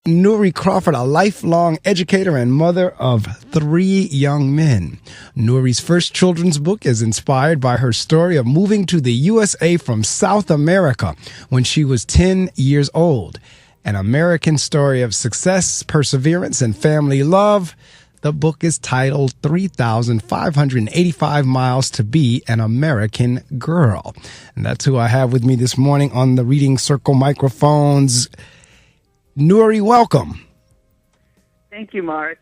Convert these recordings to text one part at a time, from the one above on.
Nury Crawford, a lifelong educator and mother of 3 young men. Nury's first children's book is inspired by her story of moving to the USA from South America when she was 10 years old. An American story of success, perseverance, and family love. The book is titled 3,585 Miles to Be an American Girl. And that's who I have with me this morning on the Reading Circle microphones. Nury, welcome. Thank you, Mark.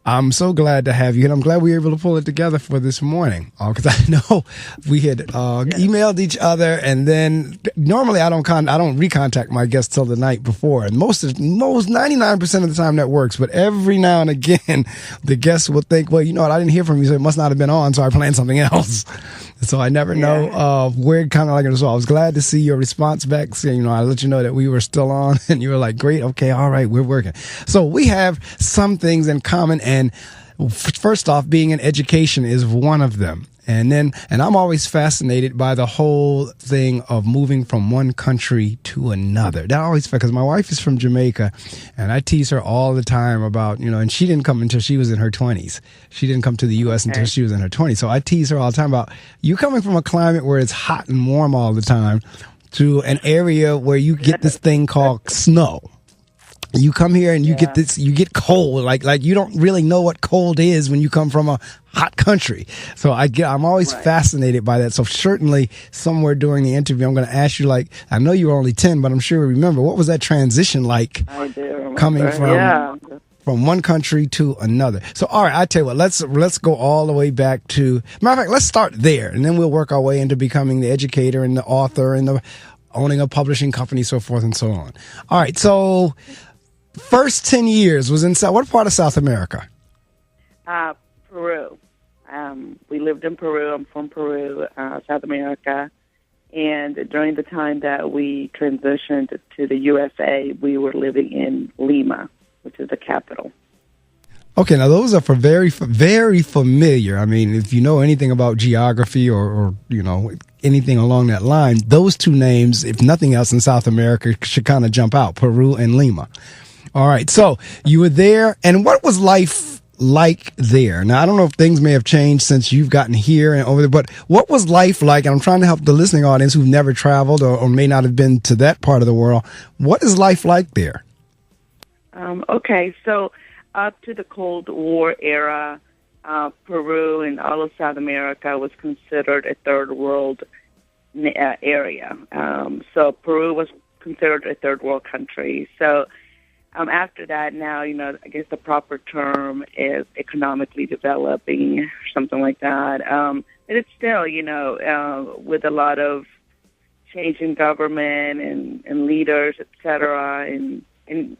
I'm so glad to have you, and I'm glad we were able to pull it together for this morning. Because I know we had emailed each other, and then normally I don't recontact my guests till the night before, and most 99% of the time that works. But every now and again, the guests will think, well, you know what, I didn't hear from you, so it must not have been on, so I planned something else. So I never know where it kind of like it was. So I was glad to see your response back. So, I let you know that we were still on, and you were like, great, okay, all right, we're working. So we have some things in common, and first off, being in education is one of them. And I'm always fascinated by the whole thing of moving from one country to another. That always, because my wife is from Jamaica, and I tease her all the time about, and she didn't come until she was in her 20s. She didn't come to the U.S. until she was in her 20s. So I tease her all the time about you coming from a climate where it's hot and warm all the time to an area where you get this thing called snow. You come here and you get cold, like you don't really know what cold is when you come from a hot country. So I'm always fascinated by that. So certainly somewhere during the interview, I'm going to ask you, I know you were only 10, but I'm sure you remember, what was that transition like coming from one country to another? So, all right, I tell you what, let's go all the way back to, matter of fact, let's start there, and then we'll work our way into becoming the educator and the author and the owning a publishing company, so forth and so on. All right, so first 10 years was in what part of South America? Peru. We lived in Peru. I'm from Peru, South America. And during the time that we transitioned to the USA, we were living in Lima, which is the capital. Okay, now those are very, very familiar. I mean, if you know anything about geography or anything along that line, those two names, if nothing else in South America, should kind of jump out, Peru and Lima. All right, so you were there, and what was life like there? Now, I don't know if things may have changed since you've gotten here and over there, but what was life like? And I'm trying to help the listening audience who've never traveled or may not have been to that part of the world. What is life like there? Okay, so up to the Cold War era, Peru and all of South America was considered a third world area. So Peru was considered a third world country. So after that, now, I guess the proper term is economically developing, something like that. But it's still, with a lot of change in government and leaders, et cetera, and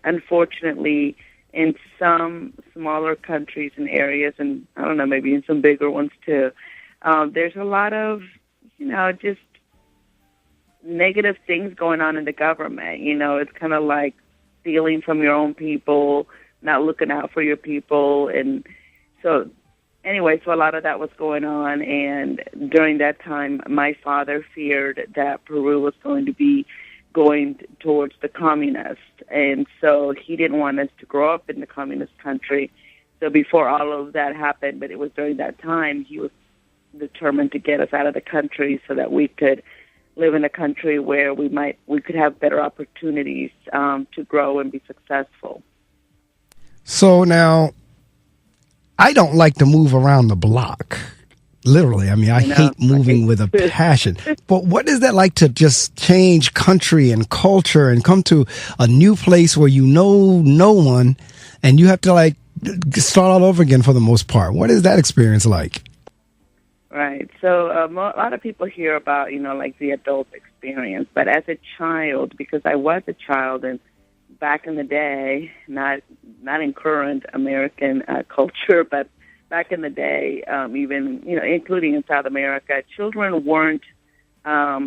unfortunately, in some smaller countries and areas, and I don't know, maybe in some bigger ones too, there's a lot of, just negative things going on in the government. It's kind of like stealing from your own people, not looking out for your people. And so anyway, so a lot of that was going on. And during that time, my father feared that Peru was going to be going towards the communists. And so he didn't want us to grow up in the communist country. So before all of that happened, but it was during that time, he was determined to get us out of the country so that we could live in a country where we could have better opportunities to grow and be successful. So now, I don't like to move around the block. Literally, I mean, I hate moving with a passion. But what is that like to just change country and culture and come to a new place where you know no one and you have to start all over again for the most part? What is that experience like? Right. So a lot of people hear about, the adult experience. But as a child, because I was a child, and back in the day, not in current American culture, but back in the day, even, including in South America, children weren't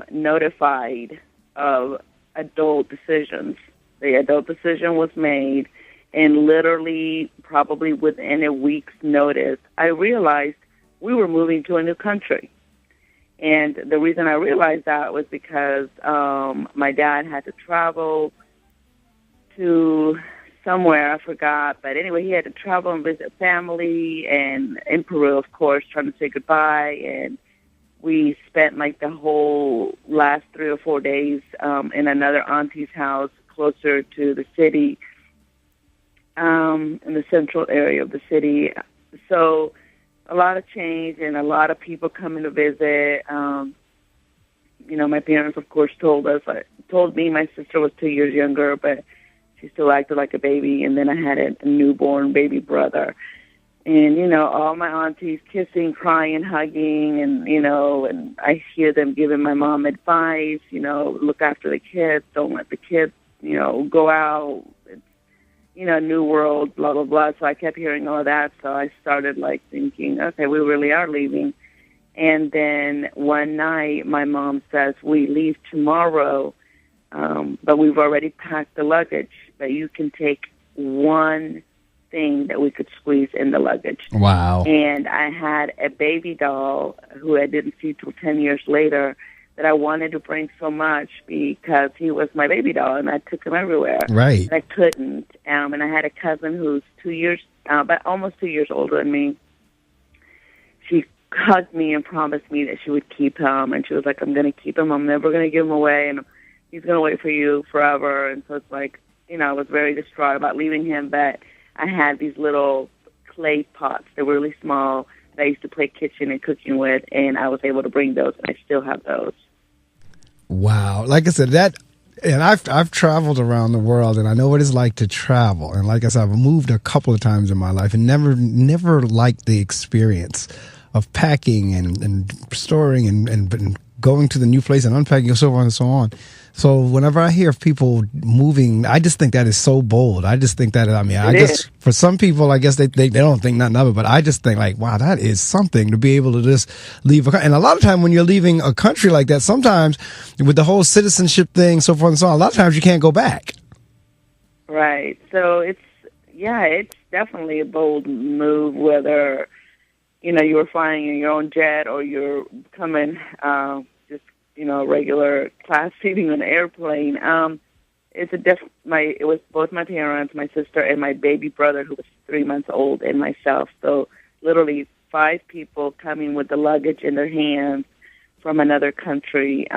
notified of adult decisions. The adult decision was made, and literally probably within a week's notice, I realized we were moving to a new country. And the reason I realized that was because my dad had to travel to somewhere, I forgot. But anyway, he had to travel and visit family, and in Peru, of course, trying to say goodbye. And we spent like the whole last 3 or 4 days in another auntie's house closer to the city, in the central area of the city. So a lot of change and a lot of people coming to visit. My parents, of course, told me my sister was 2 years younger, but she still acted like a baby. And then I had a newborn baby brother. And, all my aunties kissing, crying, hugging, and I hear them giving my mom advice, look after the kids, don't let the kids, go out. It's, new world, blah, blah, blah. So I kept hearing all that. So I started, thinking, okay, we really are leaving. And then one night, my mom says, we leave tomorrow, but we've already packed the luggage, but you can take one thing that we could squeeze in the luggage. Wow. And I had a baby doll who I didn't see till 10 years later that I wanted to bring so much because he was my baby doll, and I took him everywhere. Right. And I couldn't. And I had a cousin who's 2 years, but almost 2 years older than me. She hugged me and promised me that she would keep him, and she was like, I'm going to keep him. I'm never going to give him away, and he's going to wait for you forever. And so it's like, I was very distraught about leaving him, but I had these little clay pots. They were really small that I used to play kitchen and cooking with, and I was able to bring those, and I still have those. Wow. Like I said, and I've traveled around the world, and I know what it's like to travel. And like I said, I've moved a couple of times in my life and never liked the experience of packing and storing and going to the new place and unpacking and so on and so on. So whenever I hear of people moving, I just think that is so bold. I just think that, I guess for some people, I guess they don't think nothing of it, but I just think wow, that is something to be able to just leave. And a lot of time when you're leaving a country like that, sometimes with the whole citizenship thing, so forth and so on, a lot of times you can't go back. Right. So it's definitely a bold move, whether, you were flying in your own jet or you're coming, regular class seating on an airplane. It was both my parents, my sister, and my baby brother, who was 3 months old, and myself. So literally 5 people coming with the luggage in their hands from another country,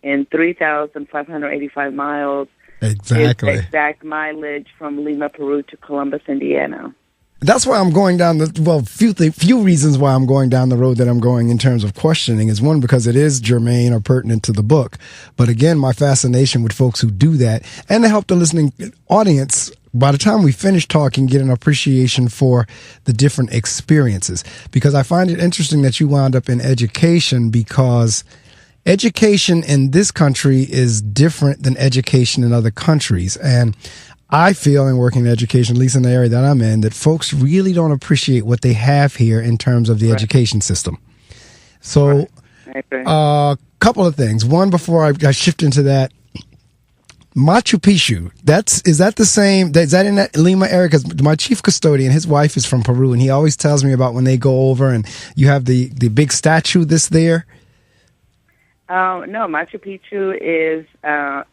in 3,585 miles. Exactly. It's the exact mileage from Lima, Peru to Columbus, Indiana. That's why I'm going down few reasons why I'm going down the road that I'm going in terms of questioning is, one, because it is germane or pertinent to the book. But again, my fascination with folks who do that, and to help the listening audience, by the time we finish talking, get an appreciation for the different experiences. Because I find it interesting that you wound up in education, because education in this country is different than education in other countries. And I feel, in working in education, at least in the area that I'm in, that folks really don't appreciate what they have here in terms of the education system. So, a couple of things. One, before I shift into that, Machu Picchu, is that the same? Is that in that Lima area? Because my chief custodian, his wife is from Peru, and he always tells me about when they go over and you have the big statue that's there. No, Machu Picchu is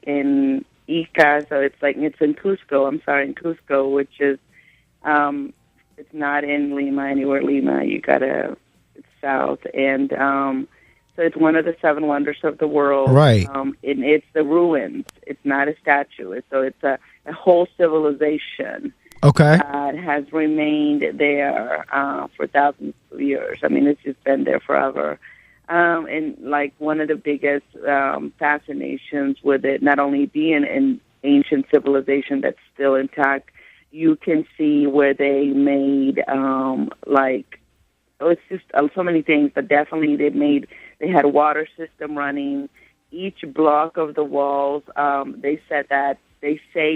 in Ica, so it's in Cusco. In Cusco, which is it's not in Lima, anywhere Lima. It's south, and so it's one of the 7 wonders of the world. Right. And it's the ruins. It's not a statue. So it's a whole civilization. Okay. That has remained there for thousands of years. It's just been there forever. And one of the biggest fascinations with it, not only being an ancient civilization that's still intact, you can see where they made it's just so many things, but definitely they had a water system running. Each block of the walls, they say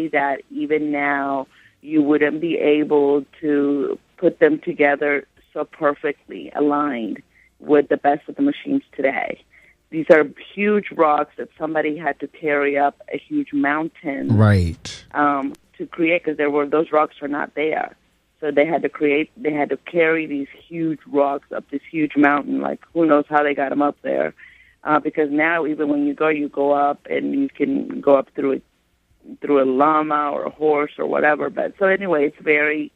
that even now you wouldn't be able to put them together so perfectly aligned with the best of the machines today. These are huge rocks that somebody had to carry up a huge mountain, right, to create, because those rocks are not there. So they had to carry these huge rocks up this huge mountain. Who knows how they got them up there? Because now even when you go up and you can go up through it, through a llama or a horse or whatever. But so anyway, it's very,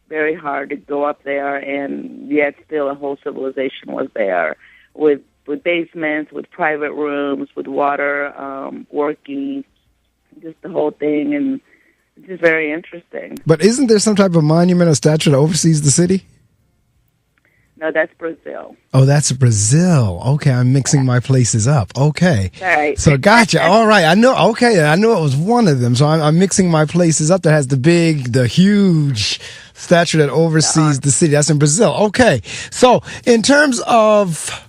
very hard to go up there, and yet still a whole civilization was there with basements, with private rooms, with water, working, just the whole thing, and it's just very interesting. But isn't there some type of monument or statue that oversees the city? No, that's Brazil. Oh, that's Brazil. Okay, I'm mixing my places up. Okay. All right. So gotcha. All right. I know. Okay, I knew it was one of them. So I'm mixing my places up. That has the huge statue that oversees the city. That's in Brazil. Okay. So in terms of,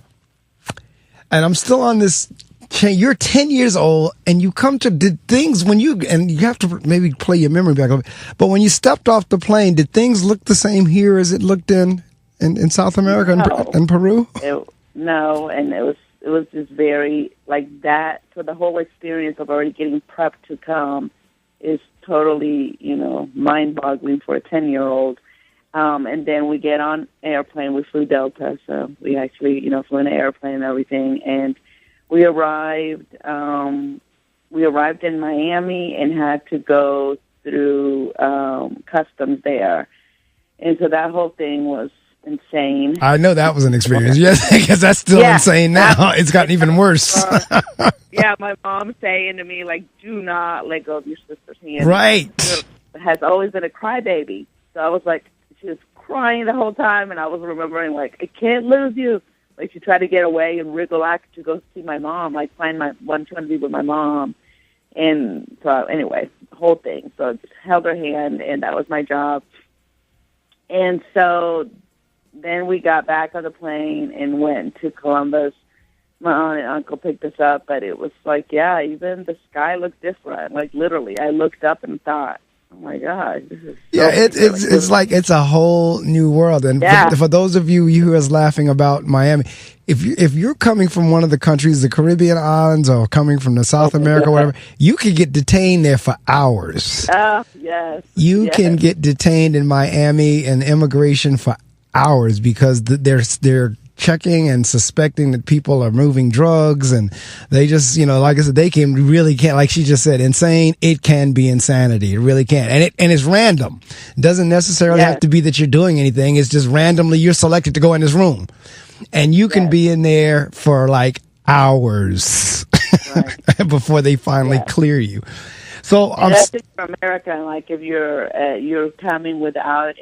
and I'm still on this chain. You're 10 years old, and you come to did things when you, and you have to maybe play your memory back up. But when you stepped off the plane, did things look the same here as it looked in South America and Peru? No, and it was just very like that. So the whole experience of already getting prepped to come is totally, mind-boggling for a 10-year-old. And then we get on airplane. We flew Delta, so we actually, flew in an airplane and everything. And we arrived in Miami and had to go through customs there. And so that whole thing was insane. I know that was an experience. Yes, because that's still insane now. It's gotten even worse. My mom saying to me, like, do not let go of your sister's hand. Right. Has always been a crybaby. So I was like, she was crying the whole time, and I was remembering, like, I can't lose you. Like, she tried to get away and wriggle out to go see my mom, like, trying to be with my mom. And so, anyway, the whole thing. So I just held her hand, and that was my job. And so then we got back on the plane and went to Columbus. My aunt and uncle picked us up, but it was like, even the sky looked different. Like, literally, I looked up and thought, oh my God, this is it's like it's a whole new world. And for those of you who is laughing about Miami, if you're coming from one of the countries, the Caribbean islands, or coming from the South America, or whatever, you could get detained there for hours. Yes. You can get detained in Miami and immigration for hours because they're checking and suspecting that people are moving drugs, and they just, like I said, they really can't, like she just said, insane. It can be insanity. It really can. And it's random. It doesn't necessarily have to be that you're doing anything. It's just randomly you're selected to go in this room, and you can be in there for like hours before they finally clear you. So that's it for America. Like if you're coming without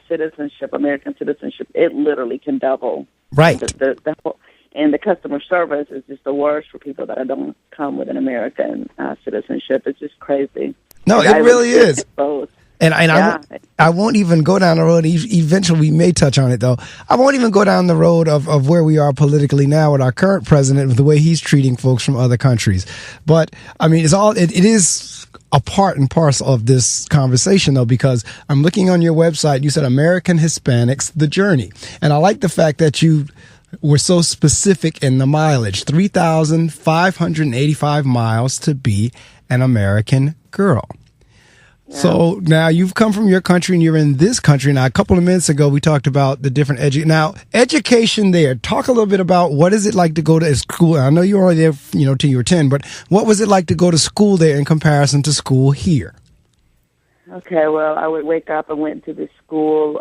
citizenship, American citizenship, it literally can double. Right. And the customer service is just the worst for people that don't come with an American citizenship. It's just crazy. No, it really is. And I won't even go down the road. Eventually, we may touch on it, though. I won't even go down the road of where we are politically now with our current president, with the way he's treating folks from other countries. But, I mean, it is a part and parcel of this conversation, though, because I'm looking on your website. You said American Hispanics, the journey. And I like the fact that you were so specific in the mileage, 3,585 miles to be an American girl. Yeah. So now you've come from your country and you're in this country. Now, a couple of minutes ago, we talked about the different education there. Talk a little bit about what is it like to go to school. I know you were there, till you were 10, but what was it like to go to school there in comparison to school here? Okay, well, I would wake up and went to the school.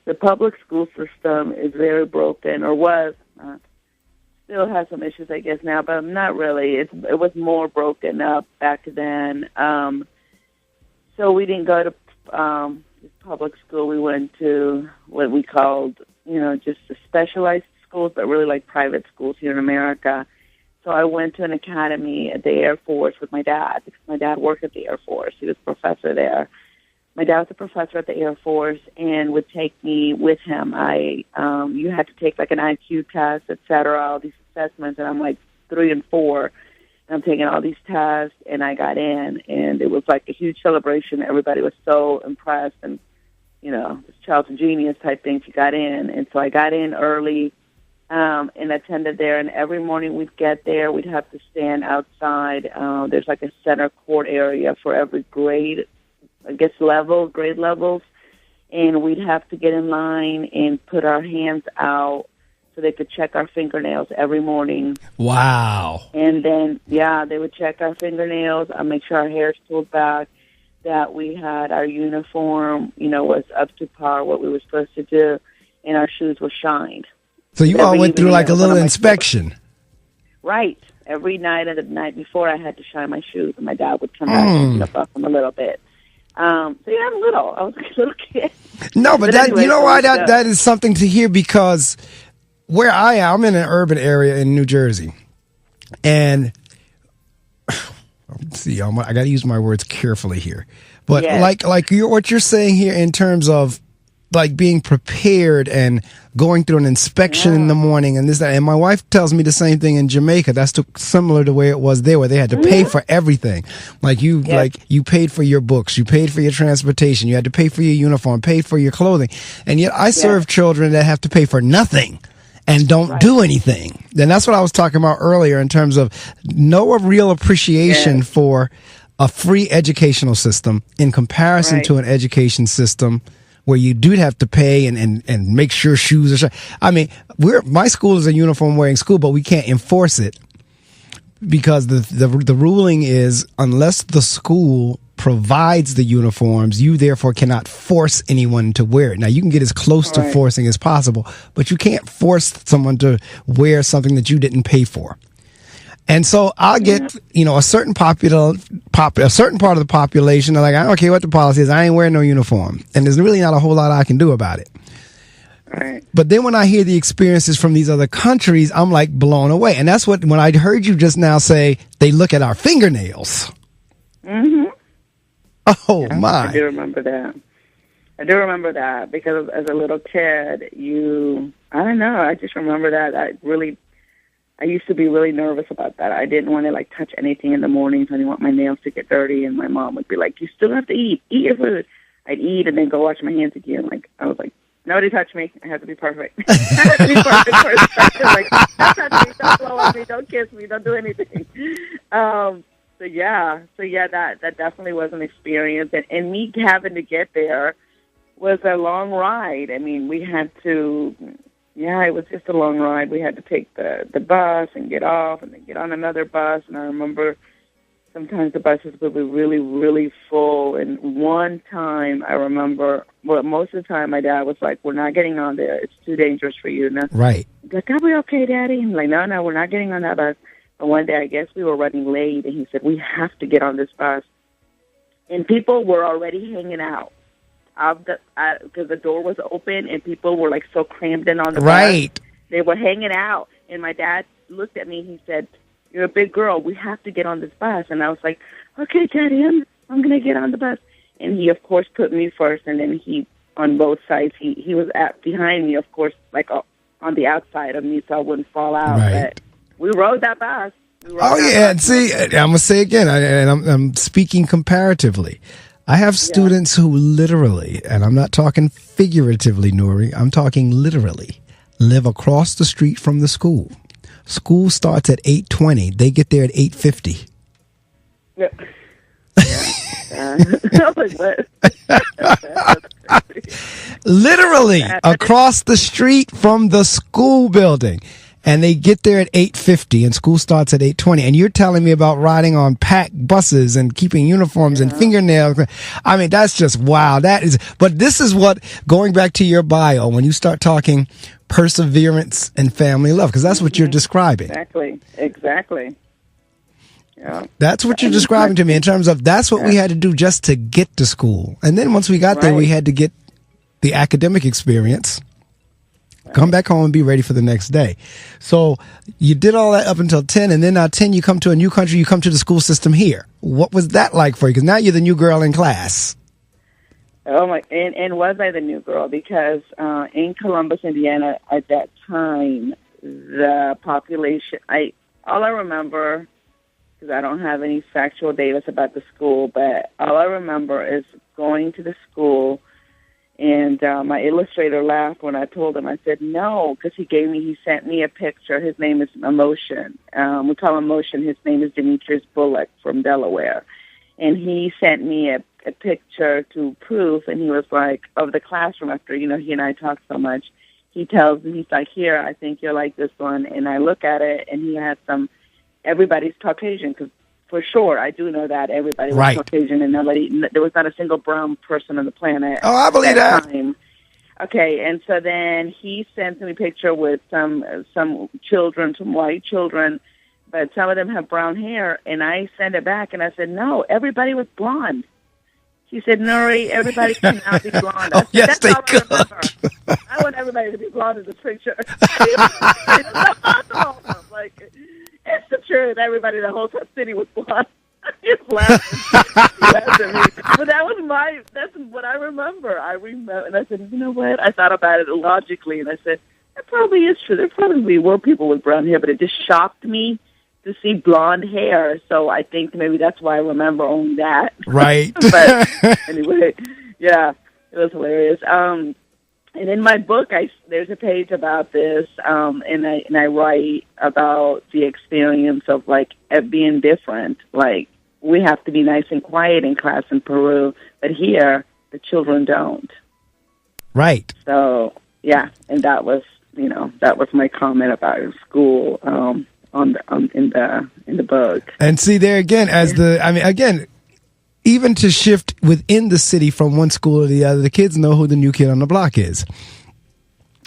The public school system is very broken, or was. Still has some issues, I guess, now, but not really. It was more broken up back then. So we didn't go to public school. We went to what we called, just the specialized schools, but really like private schools here in America. So I went to an academy at the Air Force with my dad, because my dad worked at the Air Force. He was a professor there. My dad was a professor at the Air Force and would take me with him. You had to take like an IQ test, et cetera, all these assessments, and I'm like 3 and 4. I'm taking all these tests, and I got in, and it was like a huge celebration. Everybody was so impressed, and, this child's a genius type thing. She got in, and so I got in early and attended there, and every morning we'd get there. We'd have to stand outside. There's like a center court area for every grade, grade levels, and we'd have to get in line and put our hands out so so they could check our fingernails every morning. Wow. And then, they would check our fingernails, make sure our hair's pulled back, that we had our uniform, was up to par, what we were supposed to do, and our shoes were shined. So you all went through like a little inspection. Right. Every night and the night before, I had to shine my shoes, and my dad would come back and buff them a little bit. I'm little. I was a little kid. No, but that anyway, you know why that is something to hear, because where I'm in an urban area in New Jersey, and let's see, I got to use my words carefully here, but like what you're saying here in terms of like being prepared and going through an inspection in the morning and this, that. And my wife tells me the same thing in Jamaica. That's similar to the way it was there, where they had to pay for everything. Like you paid for your books, you paid for your transportation, you had to pay for your uniform, paid for your clothing. And yet I serve children that have to pay for nothing and don't do anything. And that's what I was talking about earlier in terms of no real appreciation for a free educational system in comparison to an education system where you do have to pay and make sure shoes are shut. I mean, my school is a uniform wearing school, but we can't enforce it because the ruling is unless the school provides the uniforms, you therefore cannot force anyone to wear it. Now, you can get as close to forcing as possible, but you can't force someone to wear something that you didn't pay for. And so I'll get, a certain part of the population are like, I don't care what the policy is, I ain't wearing no uniform. And there's really not a whole lot I can do about it. Right. But then when I hear the experiences from these other countries, I'm like blown away. And that's when I heard you just now say they look at our fingernails. Mm-hmm. Oh, my. I do remember that because as a little kid, I don't know, I just remember that. I used to be really nervous about that. I didn't want to touch anything in the mornings. I didn't want my nails to get dirty, and my mom would be like, "You still have to eat your food." I'd eat and then go wash my hands again. I was like, nobody touch me. I have to be perfect. I have to be perfect first. Don't touch me, don't blow on me, don't kiss me, don't do anything. So that definitely was an experience, and me having to get there was a long ride. I mean, we had to. Yeah, it was just a long ride. We had to take the bus and get off and then get on another bus. And I remember sometimes the buses would be really, really full. And one time I remember, most of the time my dad was like, we're not getting on there. It's too dangerous for you. Right. Like, are we okay, Daddy? And I'm like, no, we're not getting on that bus. But one day I guess we were running late and he said, we have to get on this bus. And people were already hanging out. Because the door was open and people were so crammed in on the bus. They were hanging out. And my dad looked at me and he said, you're a big girl. We have to get on this bus. And I was like, okay, Daddy, I'm going to get on the bus. And he, of course, put me first. And then he, on both sides, he was behind me, of course, on the outside of me so I wouldn't fall out. Right. But we rode that bus. And see, I'm going to say again, I'm speaking comparatively. I have students who literally, and I'm not talking figuratively, Nury, I'm talking literally, live across the street from the school. School starts at 8:20. They get there at 8:50. Yeah. Literally across the street from the school building. And they get there at 8:50 and school starts at 8:20. And you're telling me about riding on packed buses and keeping uniforms and fingernails. I mean, that's just wow. But this is what, going back to your bio, when you start talking perseverance and family love, because that's what you're describing. Exactly. Yeah. That's what you're describing to me in terms of that's what we had to do just to get to school. And then once we got there, we had to get the academic experience. Come back home and be ready for the next day. So you did all that up until 10, and then now 10, you come to a new country, you come to the school system here. What was that like for you? Because now you're the new girl in class. Oh, my, and was I the new girl? Because in Columbus, Indiana, at that time, the population, all I remember, because I don't have any factual data about the school, but all I remember is going to the school. And my illustrator laughed when I told him. I said, no, because he sent me a picture. His name is Emotion. We call him Emotion. His name is Demetrius Bullock from Delaware. And he sent me a picture to proof, and he was like, of the classroom after, he and I talked so much. he tells me, he's like, here, I think you'll like this one. And I look at it, and he had everybody's Caucasian, because for sure, I do know that everybody was Caucasian, and there was not a single brown person on the planet. Oh, I believe that. Time. Okay, and so then he sends me a picture with some children, some white children, but some of them have brown hair, and I send it back, and I said, no, everybody was blonde. She said, Nury, everybody cannot be blonde. I said, yes, they could. I want everybody to be blonde in this picture. It's the truth. Everybody in the whole city was blonde. Just laughing. But that's what I remember. And I said, you know what? I thought about it logically, and I said, that probably is true. There probably were people with brown hair, but it just shocked me to see blonde hair. So I think maybe that's why I remember only that. Right. But anyway, yeah, it was hilarious. And in my book, there's a page about this, and I write about the experience of being different. Like, we have to be nice and quiet in class in Peru, but here the children don't. Right. So yeah, and that was my comment about school in the book. And see there again, even to shift within the city from one school to the other, the kids know who the new kid on the block is.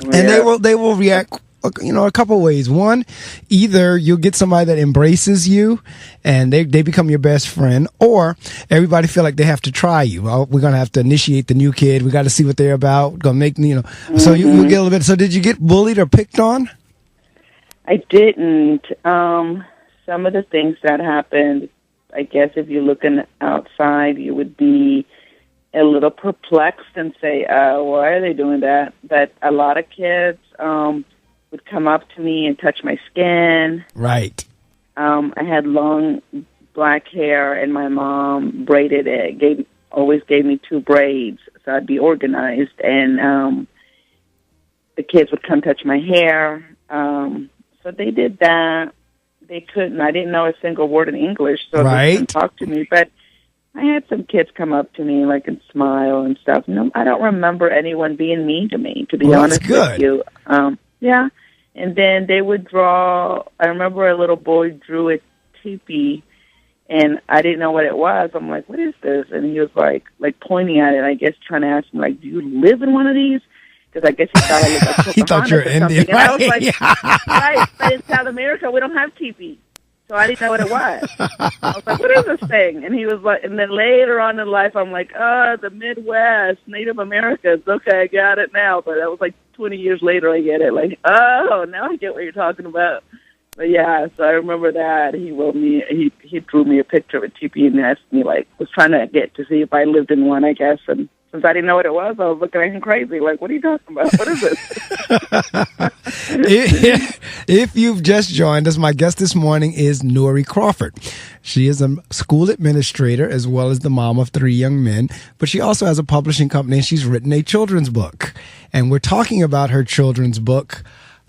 Yeah. And they will react, a couple ways. One, either you'll get somebody that embraces you and they become your best friend, or everybody feel like they have to try you. Well, we're going to have to initiate the new kid. We got to see what they're about. Going to make, so you get a little bit. So did you get bullied or picked on? I didn't. Some of the things that happened, I guess if you're looking outside, you would be a little perplexed and say, why are they doing that? But a lot of kids would come up to me and touch my skin. Right. I had long black hair, and my mom braided it, always gave me 2 braids, so I'd be organized. And the kids would come touch my hair. So they did that. They couldn't. I didn't know a single word in English, so they couldn't talk to me. But I had some kids come up to me, and smile and stuff. No, I don't remember anyone being mean to me, to be honest with you. Yeah. And then they would draw. I remember a little boy drew a teepee, and I didn't know what it was. I'm like, what is this? And he was like pointing at it, I guess trying to ask me, do you live in one of these? Because I guess he thought I was like he thought you were Indian, right? I was like, right, but in South America, we don't have teepee. So I didn't know what it was. I was like, what is this thing? And he was like, and then later on in life, I'm like, the Midwest, Native Americans. Okay, I got it now. But that was 20 years later, I get it. Now I get what you're talking about. But yeah, so I remember that. He wrote me, he drew me a picture of a teepee and asked me, was trying to get to see if I lived in one, I guess. And since I didn't know what it was, I was looking at him crazy. What are you talking about? What is this? If you've just joined us, my guest this morning is Nury Crawford. She is a school administrator as well as the mom of 3 young men, but she also has a publishing company and she's written a children's book. And we're talking about her children's book,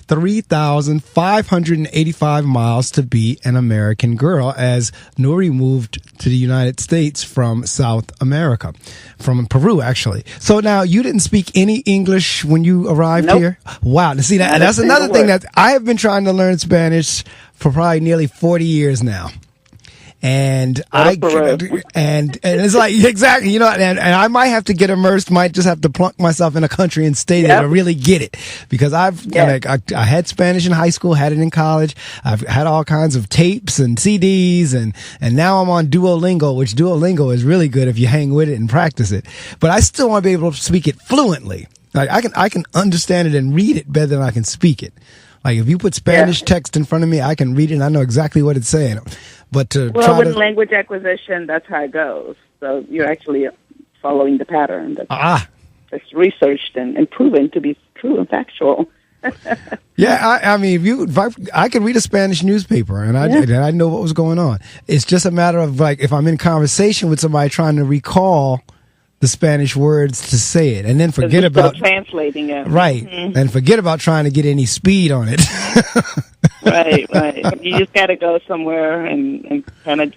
3,585 miles to be an American girl, as Nury moved to the United States from South America, from Peru, actually. So now you didn't speak any English when you arrived here? Wow. See, that's another thing that I have been trying to learn Spanish for probably nearly 40 years now. And and it's exactly, and I might have to get immersed, might just have to plunk myself in a country and stay there to really get it, because I had Spanish in high school, had it in college. I've had all kinds of tapes and CDs, and now I'm on Duolingo, which Duolingo is really good if you hang with it and practice it. But I still want to be able to speak it fluently. I can understand it and read it better than I can speak it. If you put Spanish text in front of me, I can read it and I know exactly what it's saying. But with language acquisition, that's how it goes. So you're actually following the pattern that's researched and proven to be true and factual. Yeah, I mean, I could read a Spanish newspaper and I know what was going on. It's just a matter of if I'm in conversation with somebody trying to recall the Spanish words to say it, and then forget about translating it. Right, and forget about trying to get any speed on it. Right. You just got to go somewhere and kind of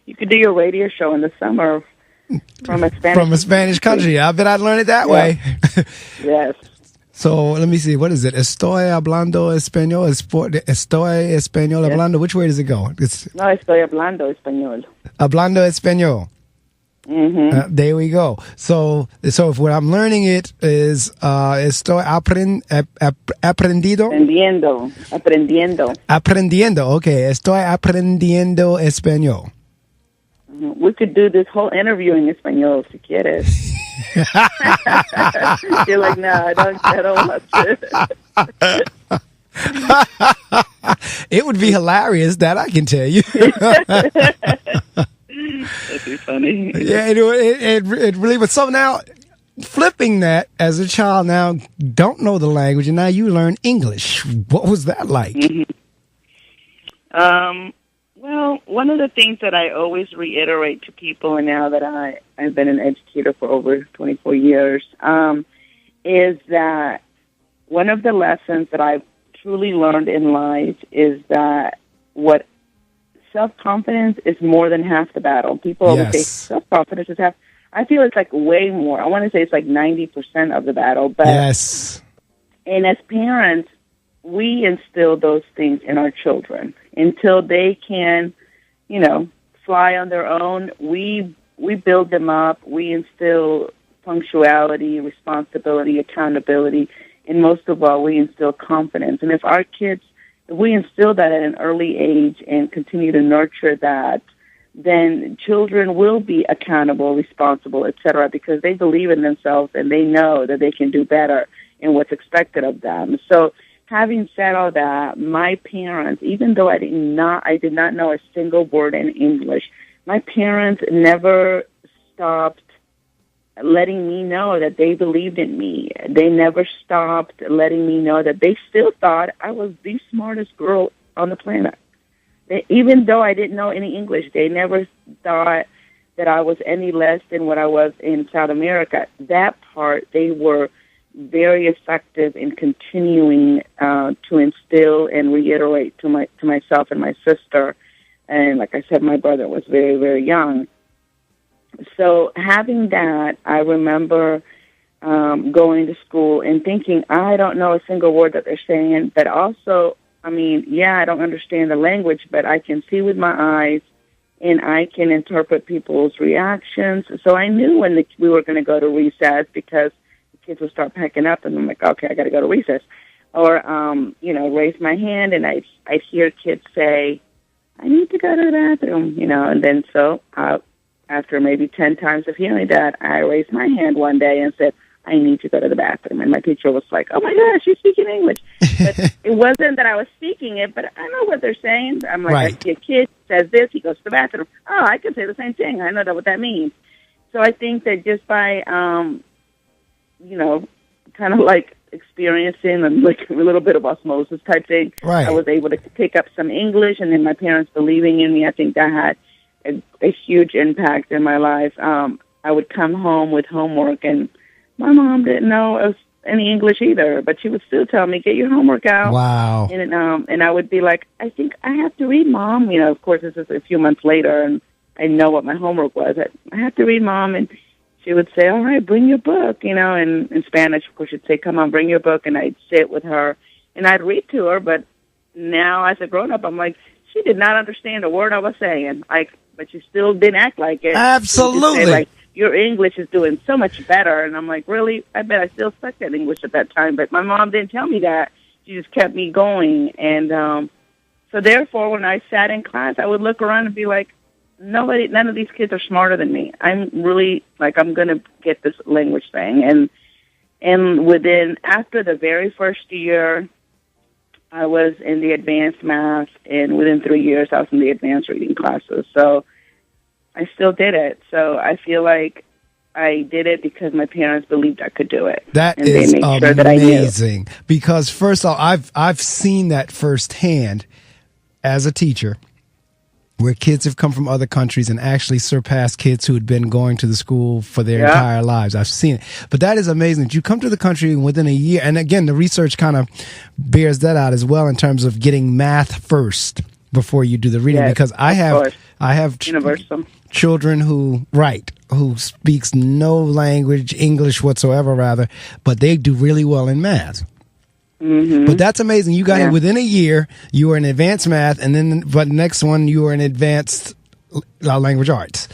you could do your radio show in the summer from a Spanish country. I bet I'd learn it that way. Yes. So let me see. What is it? Estoy hablando español. Estoy español hablando. Which way does it go? No, estoy hablando español. Hablando español. Mm-hmm. There we go. So if what I'm learning it is estoy aprendido. Aprendiendo. Okay. Estoy aprendiendo español. We could do this whole interview in español si quieres. You're like, no, I don't want to. It would be hilarious, that I can tell you. That'd be funny. Yeah, it really would. So now, flipping that as a child, now don't know the language, and now you learn English. What was that like? Mm-hmm. Well, one of the things that I always reiterate to people, and now that I've been an educator for over 24 years, is that one of the lessons that I've truly learned in life is that what self-confidence is more than half the battle. People always say self-confidence is half. I feel it's like way more. I want to say it's like 90% of the battle. But yes. And as parents, we instill those things in our children until they can, fly on their own. We build them up. We instill punctuality, responsibility, accountability, and most of all, we instill confidence. And if we instill that at an early age and continue to nurture that, then children will be accountable, responsible, etc., because they believe in themselves and they know that they can do better in what's expected of them. So, having said all that, my parents, even though I did not know a single word in English, my parents never stopped letting me know that they believed in me. They never stopped letting me know that they still thought I was the smartest girl on the planet. Even though I didn't know any English, they never thought that I was any less than what I was in South America. That part, they were very effective in continuing to instill and reiterate to myself and my sister. And like I said, my brother was very, very young. So having that, I remember going to school and thinking, I don't know a single word that they're saying, but also, I don't understand the language, but I can see with my eyes and I can interpret people's reactions. So I knew when we were going to go to recess, because the kids would start packing up and I'm like, okay, I got to go to recess. Or, raise my hand and I'd hear kids say, I need to go to the bathroom, and then so after maybe 10 times of hearing that, I raised my hand one day and said, I need to go to the bathroom. And my teacher was like, oh, my gosh, you're speaking English. But it wasn't that I was speaking it, but I know what they're saying. I'm like, right. I see a kid says this, he goes to the bathroom. Oh, I can say the same thing. I know what that means. So I think that just by, kind of like experiencing and like a little bit of osmosis type thing, right. I was able to pick up some English, and then my parents believing in me, I think that had a huge impact in my life. I would come home with homework, and my mom didn't know any English either, but she would still tell me, get your homework out. Wow. And I would be like, I think I have to read, Mom. Of course, this is a few months later, and I know what my homework was. I have to read, Mom. And she would say, all right, bring your book. And in Spanish, of course, she'd say, come on, bring your book. And I'd sit with her, and I'd read to her. But now, as a grown-up, I'm like, she did not understand a word I was saying. But she still didn't act like it. Absolutely. Say, like, your English is doing so much better. And I'm like, really? I bet I still sucked at English at that time. But my mom didn't tell me that. She just kept me going. And so therefore, when I sat in class, I would look around and be like, none of these kids are smarter than me. I'm really, I'm going to get this language thing. And after the very first year, I was in the advanced math, and within 3 years, I was in the advanced reading classes. So I still did it. So I feel like I did it because my parents believed I could do it. That and is they made sure that I amazing. Because first of all, I've seen that firsthand as a teacher, where kids have come from other countries and actually surpassed kids who had been going to the school for their entire lives. I've seen it. But that is amazing that you come to the country within a year. And again, the research kind of bears that out as well in terms of getting math first before you do the reading, because I have universal children who speaks no language, English whatsoever, rather, but they do really well in math. Mm-hmm. But that's amazing. You got it within a year. You were in advanced math, and then but next one you were in advanced language arts.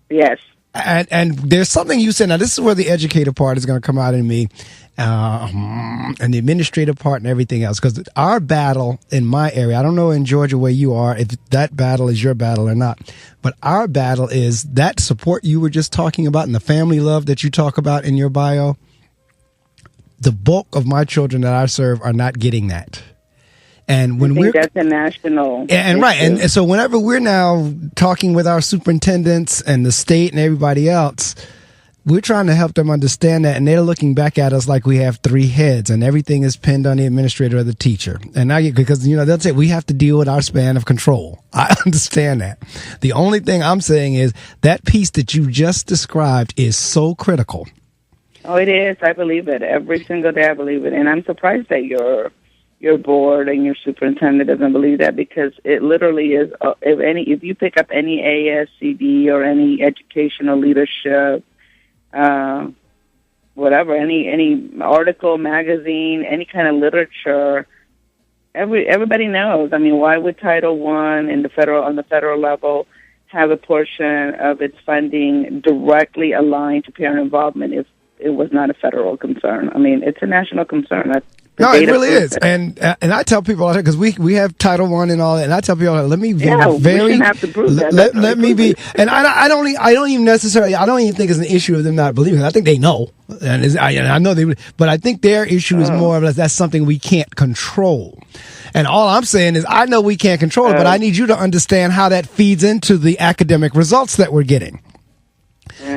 Yes. And there's something you said. Now this is where the educator part is going to come out in me, and the administrative part and everything else. Because our battle in my area, I don't know in Georgia where you are, if that battle is your battle or not, but our battle is that support you were just talking about and the family love that you talk about in your bio. The bulk of my children that I serve are not getting that. And when that's a national and right, and so whenever we're now talking with our superintendents and the state and everybody else, we're trying to help them understand that, and they're looking back at us like we have three heads and everything is pinned on the administrator or the teacher. And because they'll say we have to deal with our span of control. I understand that. The only thing I'm saying is that piece that you just described is so critical. Oh, it is. I believe it. Every single day I believe it. And I'm surprised that your board and your superintendent doesn't believe that, because it literally is. If you pick up any ASCD or any educational leadership, whatever, any article, magazine, any kind of literature, everybody knows. I mean, why would Title I on the federal level have a portion of its funding directly aligned to parent involvement if it was not a federal concern? I mean, it's a national concern. No, it really is, and I tell people all that, because we have Title I and all that, and I tell people let me be very. We shouldn't have to prove that. Let me be, and I don't even think it's an issue of them not believing. I think they know, and I know they, but I think their issue is more of that's something we can't control. And all I'm saying is I know we can't control it, but I need you to understand how that feeds into the academic results that we're getting,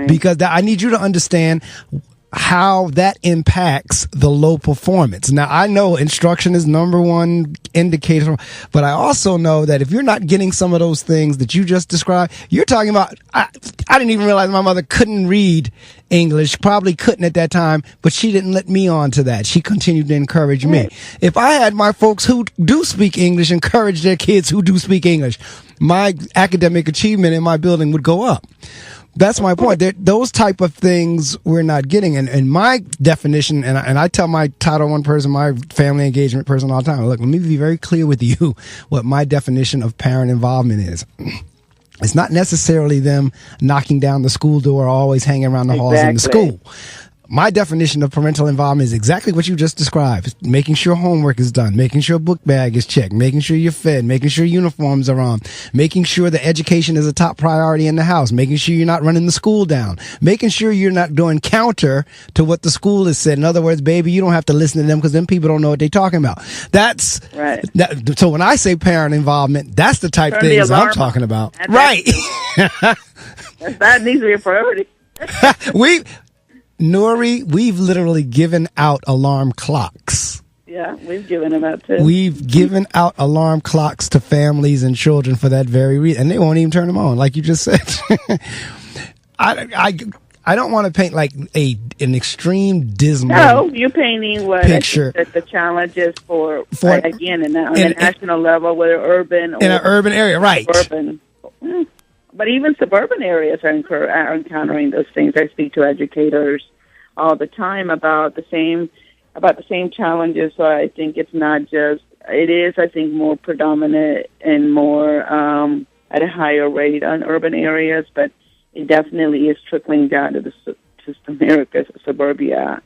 because I need you to understand how that impacts the low performance. Now, I know instruction is number one indicator, but I also know that if you're not getting some of those things that you just described, you're talking about, I didn't even realize my mother couldn't read English, probably couldn't at that time, but she didn't let me on to that. She continued to encourage me. If I had my folks who do speak English encourage their kids who do speak English, my academic achievement in my building would go up. That's my point. Those type of things we're not getting. And my definition, and I tell my Title I person, my family engagement person all the time, look, let me be very clear with you what my definition of parent involvement is. It's not necessarily them knocking down the school door or always hanging around the halls in the school. My definition of parental involvement is exactly what you just described. Making sure homework is done, making sure book bag is checked, making sure you're fed, making sure uniforms are on, making sure the education is a top priority in the house, making sure you're not running the school down, making sure you're not doing counter to what the school has said. In other words, baby, you don't have to listen to them because them people don't know what they're talking about. That's right. So when I say parent involvement, that's the type of things I'm talking about. Right. That needs to be a priority. Nury, we've literally given out alarm clocks. Yeah, we've given them out too. We've given out alarm clocks to families and children for that very reason, and they won't even turn them on, like you just said. I don't want to paint like an extreme dismal. No, you're painting what picture. The challenges for again on the national level, whether urban or in an urban area, right? Urban. But even suburban areas are encountering those things. I speak to educators all the time about the same challenges. So I think it's not just it is. I think more predominant and more at a higher rate on urban areas, but it definitely is trickling down to America's suburbia.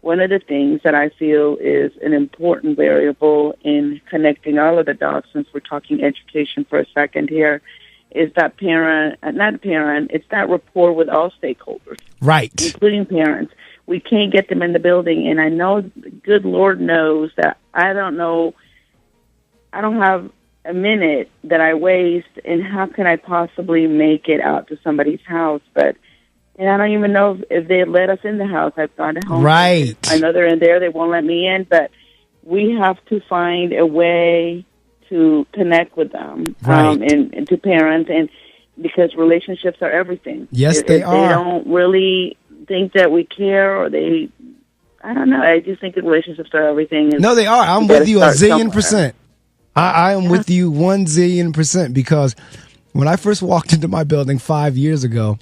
One of the things that I feel is an important variable in connecting all of the dots, since we're talking education for a second here, is that it's that rapport with all stakeholders. Right. Including parents. We can't get them in the building, and I know, good Lord knows that I don't have a minute that I waste in how can I possibly make it out to somebody's house, and I don't even know if they let us in the house. I've gone to home. Right. I know they're in there. They won't let me in, but we have to find a way to connect with them, right. And to parents, and because relationships are everything. Yes, they are. They don't really think that we care, or I don't know. I just think that relationships are everything. No, they are. I'm with you a zillion %. I am with you 1,000,000,000% because when I first walked into my building 5 years ago,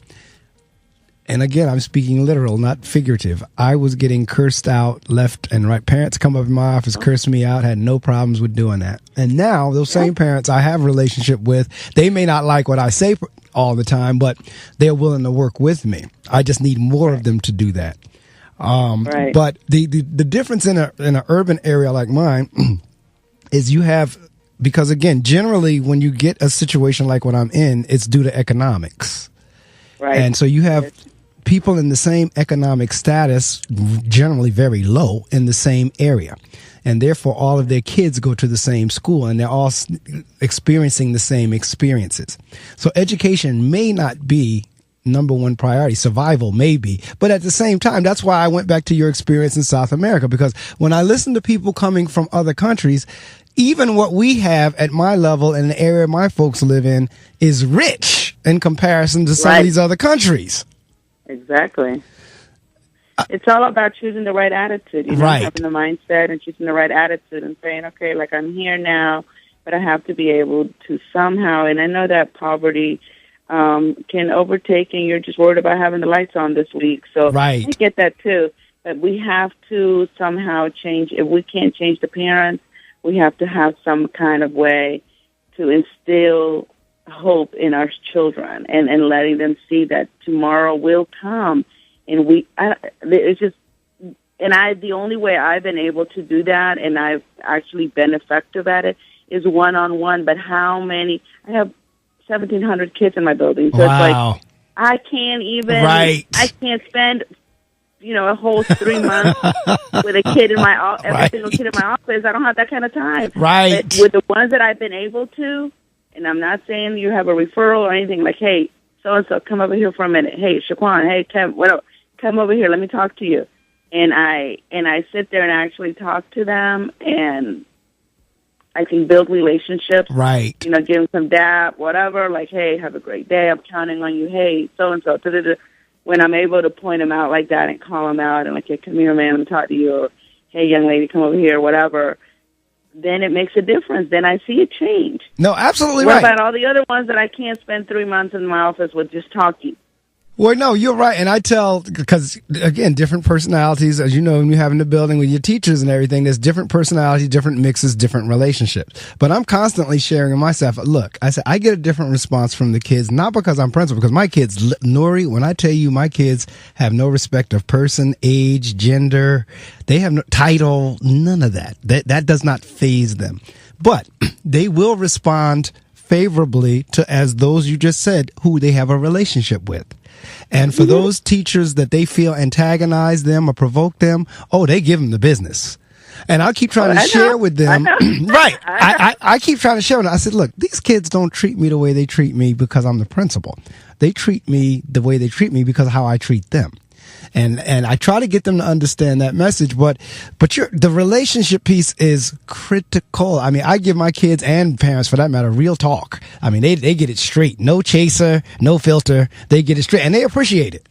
and again, I'm speaking literal, not figurative, I was getting cursed out left and right. Parents come up in my office, curse me out, had no problems with doing that. And now those same parents I have a relationship with, they may not like what I say all the time, but they're willing to work with me. I just need more of them to do that. But the difference in an urban area like mine is you have, because again, generally when you get a situation like what I'm in, it's due to economics. Right. And so you have people in the same economic status, generally very low, in the same area. And therefore, all of their kids go to the same school and they're all experiencing the same experiences. So education may not be number one priority. Survival maybe. But at the same time, that's why I went back to your experience in South America, because when I listen to people coming from other countries, even what we have at my level in the area my folks live in is rich in comparison to some of these other countries. Exactly. It's all about choosing the right attitude, having the mindset and choosing the right attitude and saying, okay, like I'm here now, but I have to be able to somehow, and I know that poverty can overtake and you're just worried about having the lights on this week. So I get that too. But we have to somehow change. If we can't change the parents, we have to have some kind of way to instill hope in our children and letting them see that tomorrow will come. And the only way I've been able to do that, and I've actually been effective at it, is one-on-one. But how many? I have 1,700 kids in my building. So it's like, I can't even, I can't spend, a whole 3 months with a kid in my, every single kid in my office. I don't have that kind of time. Right. But with the ones that I've been able to, and I'm not saying you have a referral or anything, like, hey, so-and-so, come over here for a minute. Hey, Shaquan, hey, Kev, whatever. Come over here, let me talk to you. And I sit there and actually talk to them, and I can build relationships. Right. Give them some dap, whatever, like, hey, have a great day. I'm counting on you. Hey, so-and-so. When I'm able to point them out like that and call them out and like, hey, come here, man, let me talk to you. Or, hey, young lady, come over here, whatever. Then it makes a difference. Then I see a change. No, absolutely right. What about all the other ones that I can't spend 3 months in my office with just talking? Well, no, you're right. And I tell, because, again, different personalities, as you know, when you have in the building with your teachers and everything, there's different personalities, different mixes, different relationships. But I'm constantly sharing with myself, look, I said, I get a different response from the kids, not because I'm principal, because my kids, Nury, when I tell you my kids have no respect of person, age, gender, they have no title, none of that. That does not faze them. But they will respond favorably to, as those you just said, who they have a relationship with. And for those teachers that they feel antagonize them or provoke them, they give them the business. And I'll keep trying to share with them. Right. I keep trying to share with them. I said, look, these kids don't treat me the way they treat me because I'm the principal. They treat me the way they treat me because of how I treat them. And I try to get them to understand that message, but the relationship piece is critical. I mean, I give my kids and parents, for that matter, real talk. I mean, they get it straight. No chaser, no filter. They get it straight, and they appreciate it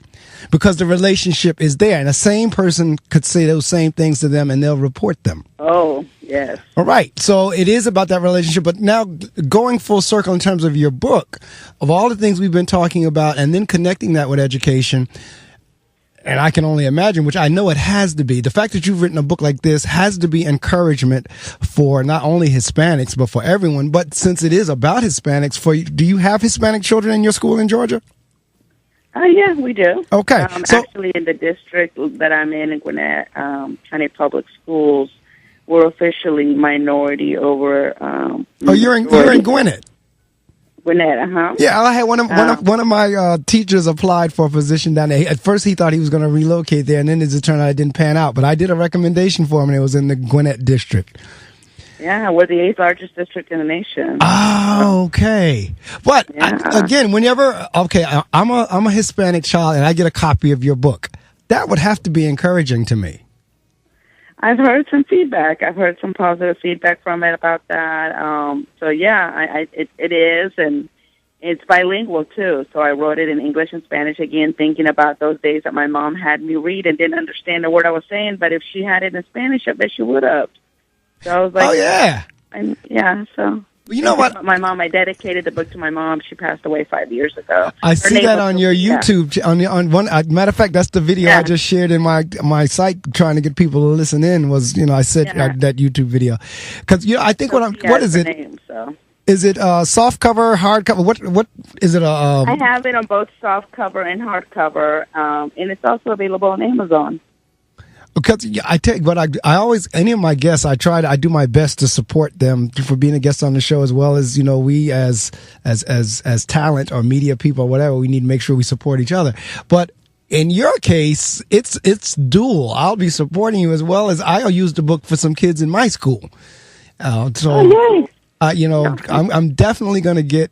because the relationship is there. And the same person could say those same things to them, and they'll report them. Oh, yes. All right. So it is about that relationship. But now going full circle in terms of your book, of all the things we've been talking about, and then connecting that with education. And I can only imagine, which I know it has to be, the fact that you've written a book like this has to be encouragement for not only Hispanics, but for everyone. But since it is about Hispanics, do you have Hispanic children in your school in Georgia? Yeah, we do. Okay. Actually, in the district that I'm in Gwinnett County Public Schools, we're officially minority over. You're in Gwinnett. Gwinnett, yeah, I had one of my teachers applied for a position down there. At first, he thought he was going to relocate there, and then as it turned out, it didn't pan out. But I did a recommendation for him, and it was in the Gwinnett district. Yeah, we're the 8th largest district in the nation. Oh, okay. But again, I'm a Hispanic child, and I get a copy of your book. That would have to be encouraging to me. I've heard some feedback. I've heard some positive feedback from it about that. It is, and it's bilingual too. So I wrote it in English and Spanish again, thinking about those days that my mom had me read and didn't understand a word I was saying. But if she had it in Spanish, I bet she would have. So I was like, "Oh yeah." And yeah, so. You know what? My mom, I dedicated the book to my mom. She passed away 5 years ago. I see that on your YouTube. On one matter of fact, that's the video I just shared in my site, trying to get people to listen in. Was I said that YouTube video because I think what is it? Name, so. Is it soft cover, hard cover? What is it? I have it on both soft cover and hard cover, and it's also available on Amazon. Because I tell you what, I always, any of my guests, I do my best to support them for being a guest on the show, as well as, we as talent or media people or whatever, we need to make sure we support each other. But in your case, it's dual. I'll be supporting you as well as I'll use the book for some kids in my school. I'm definitely going to get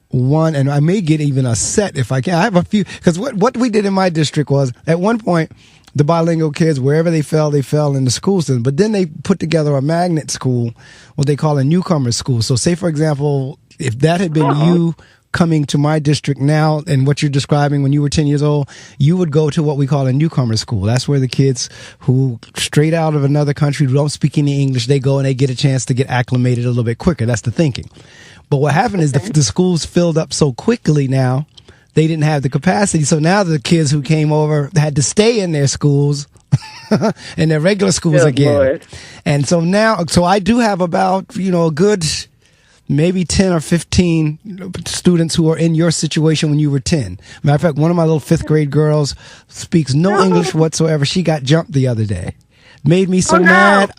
one, and I may get even a set if I can. I have a few, because what we did in my district was, at one point, the bilingual kids, wherever they fell in the school system. But then they put together a magnet school, what they call a newcomer school. So say, for example, if that had been you coming to my district now, and what you're describing when you were 10 years old, you would go to what we call a newcomer school. That's where the kids who straight out of another country who don't speak any English, they go and they get a chance to get acclimated a little bit quicker. That's the thinking. But what happened is the schools filled up so quickly now, they didn't have the capacity. So now the kids who came over had to stay in their schools, in their regular schools again. Lord. And so now, I do have about, a good maybe 10 or 15 students who are in your situation when you were 10. Matter of fact, one of my little 5th grade girls speaks no English whatsoever. She got jumped the other day. Made me so mad.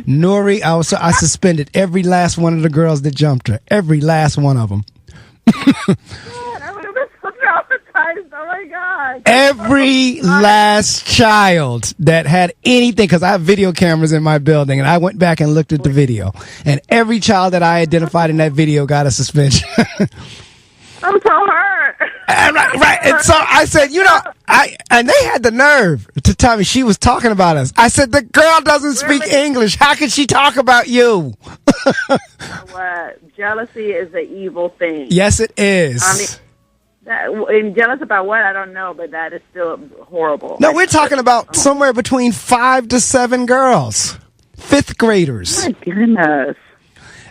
Nury, I suspended every last one of the girls that jumped her. Every last one of them. Oh my God. Every last child that had anything, because I have video cameras in my building, and I went back and looked at the video, and every child that I identified in that video got a suspension. I'm so hurt. Right. And so I said, and they had the nerve to tell me she was talking about us. I said, the girl doesn't speak English. How can she talk about you? What? Jealousy is an evil thing. Yes, it is. I mean, and jealous about what? I don't know, but that is still horrible. No, we're talking about somewhere between 5 to 7 girls, 5th graders. My goodness.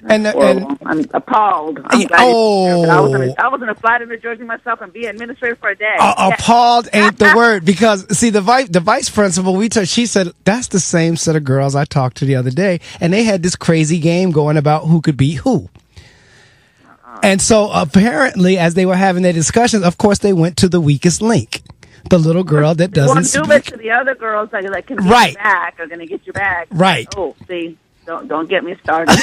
And I'm appalled. I was going to fly to New Jersey myself and be administrator for a day. Appalled ain't the word, because see, the vice principal, she said that's the same set of girls I talked to the other day, and they had this crazy game going about who could beat who. And so apparently, as they were having their discussions, of course, they went to the weakest link, the little girl that doesn't speak. Do it to the other girls that can get you back, are going to get you back. Right. Oh, see. Don't get me started.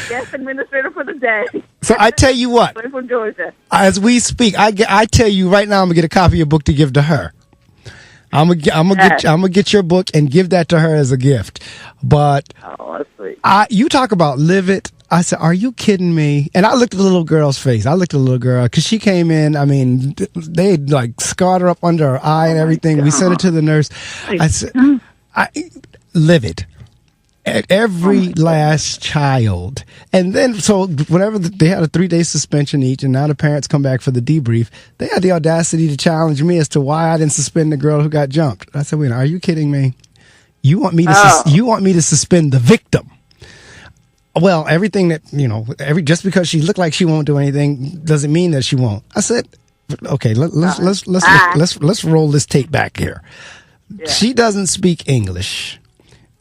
Guest administrator for the day. So I tell you what, from Georgia. As we speak, I tell you right now, I'm gonna get a copy of your book to give to her. I'm gonna get your book and give that to her as a gift. But that's sweet. You talk about live it. I said, are you kidding me? And I looked at the little girl's face. I looked at the little girl because she came in. I mean, they scarred her up under her eye and everything. God. We sent her to the nurse. I said, live it. At every last child. And then, so whenever they had a 3-day suspension each, and now the parents come back for the debrief, they had the audacity to challenge me as to why I didn't suspend the girl who got jumped. I said, wait, are you kidding me? You want me to suspend the victim? Well, everything that, just because she looked like she won't do anything doesn't mean that she won't. I said, okay, let's roll this tape back here. Yeah. She doesn't speak English.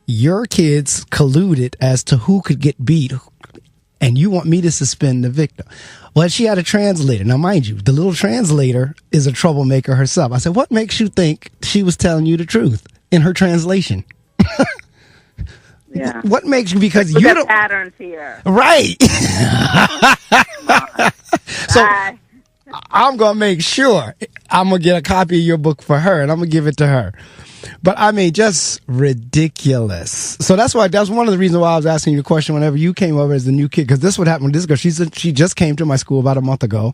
Your kids colluded as to who could get beat, and you want me to suspend the victim. Well, she had a translator. Now, mind you, the little translator is a troublemaker herself. I said, what makes you think she was telling you the truth in her translation? Yeah. What makes you, because you don't patterns here. Right. So I'm going to make sure I'm going to get a copy of your book for her, and I'm going to give it to her. But I mean, just ridiculous. So that's one of the reasons why I was asking you a question whenever you came over as the new kid, because this would happen with this girl. She just came to my school about a month ago.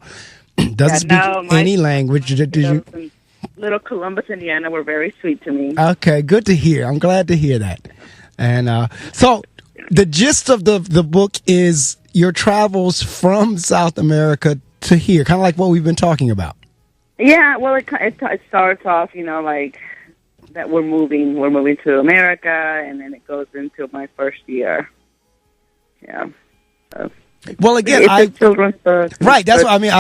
Doesn't speak any language. Little Columbus, Indiana, were very sweet to me. Okay, good to hear. I'm glad to hear that. And so the gist of the book is your travels from South America to here, kind of like what we've been talking about. Yeah, well, it starts off, that we're moving to America, and then it goes into my first year. Yeah. So. Well, again, it's a children's book. Right, that's what I mean.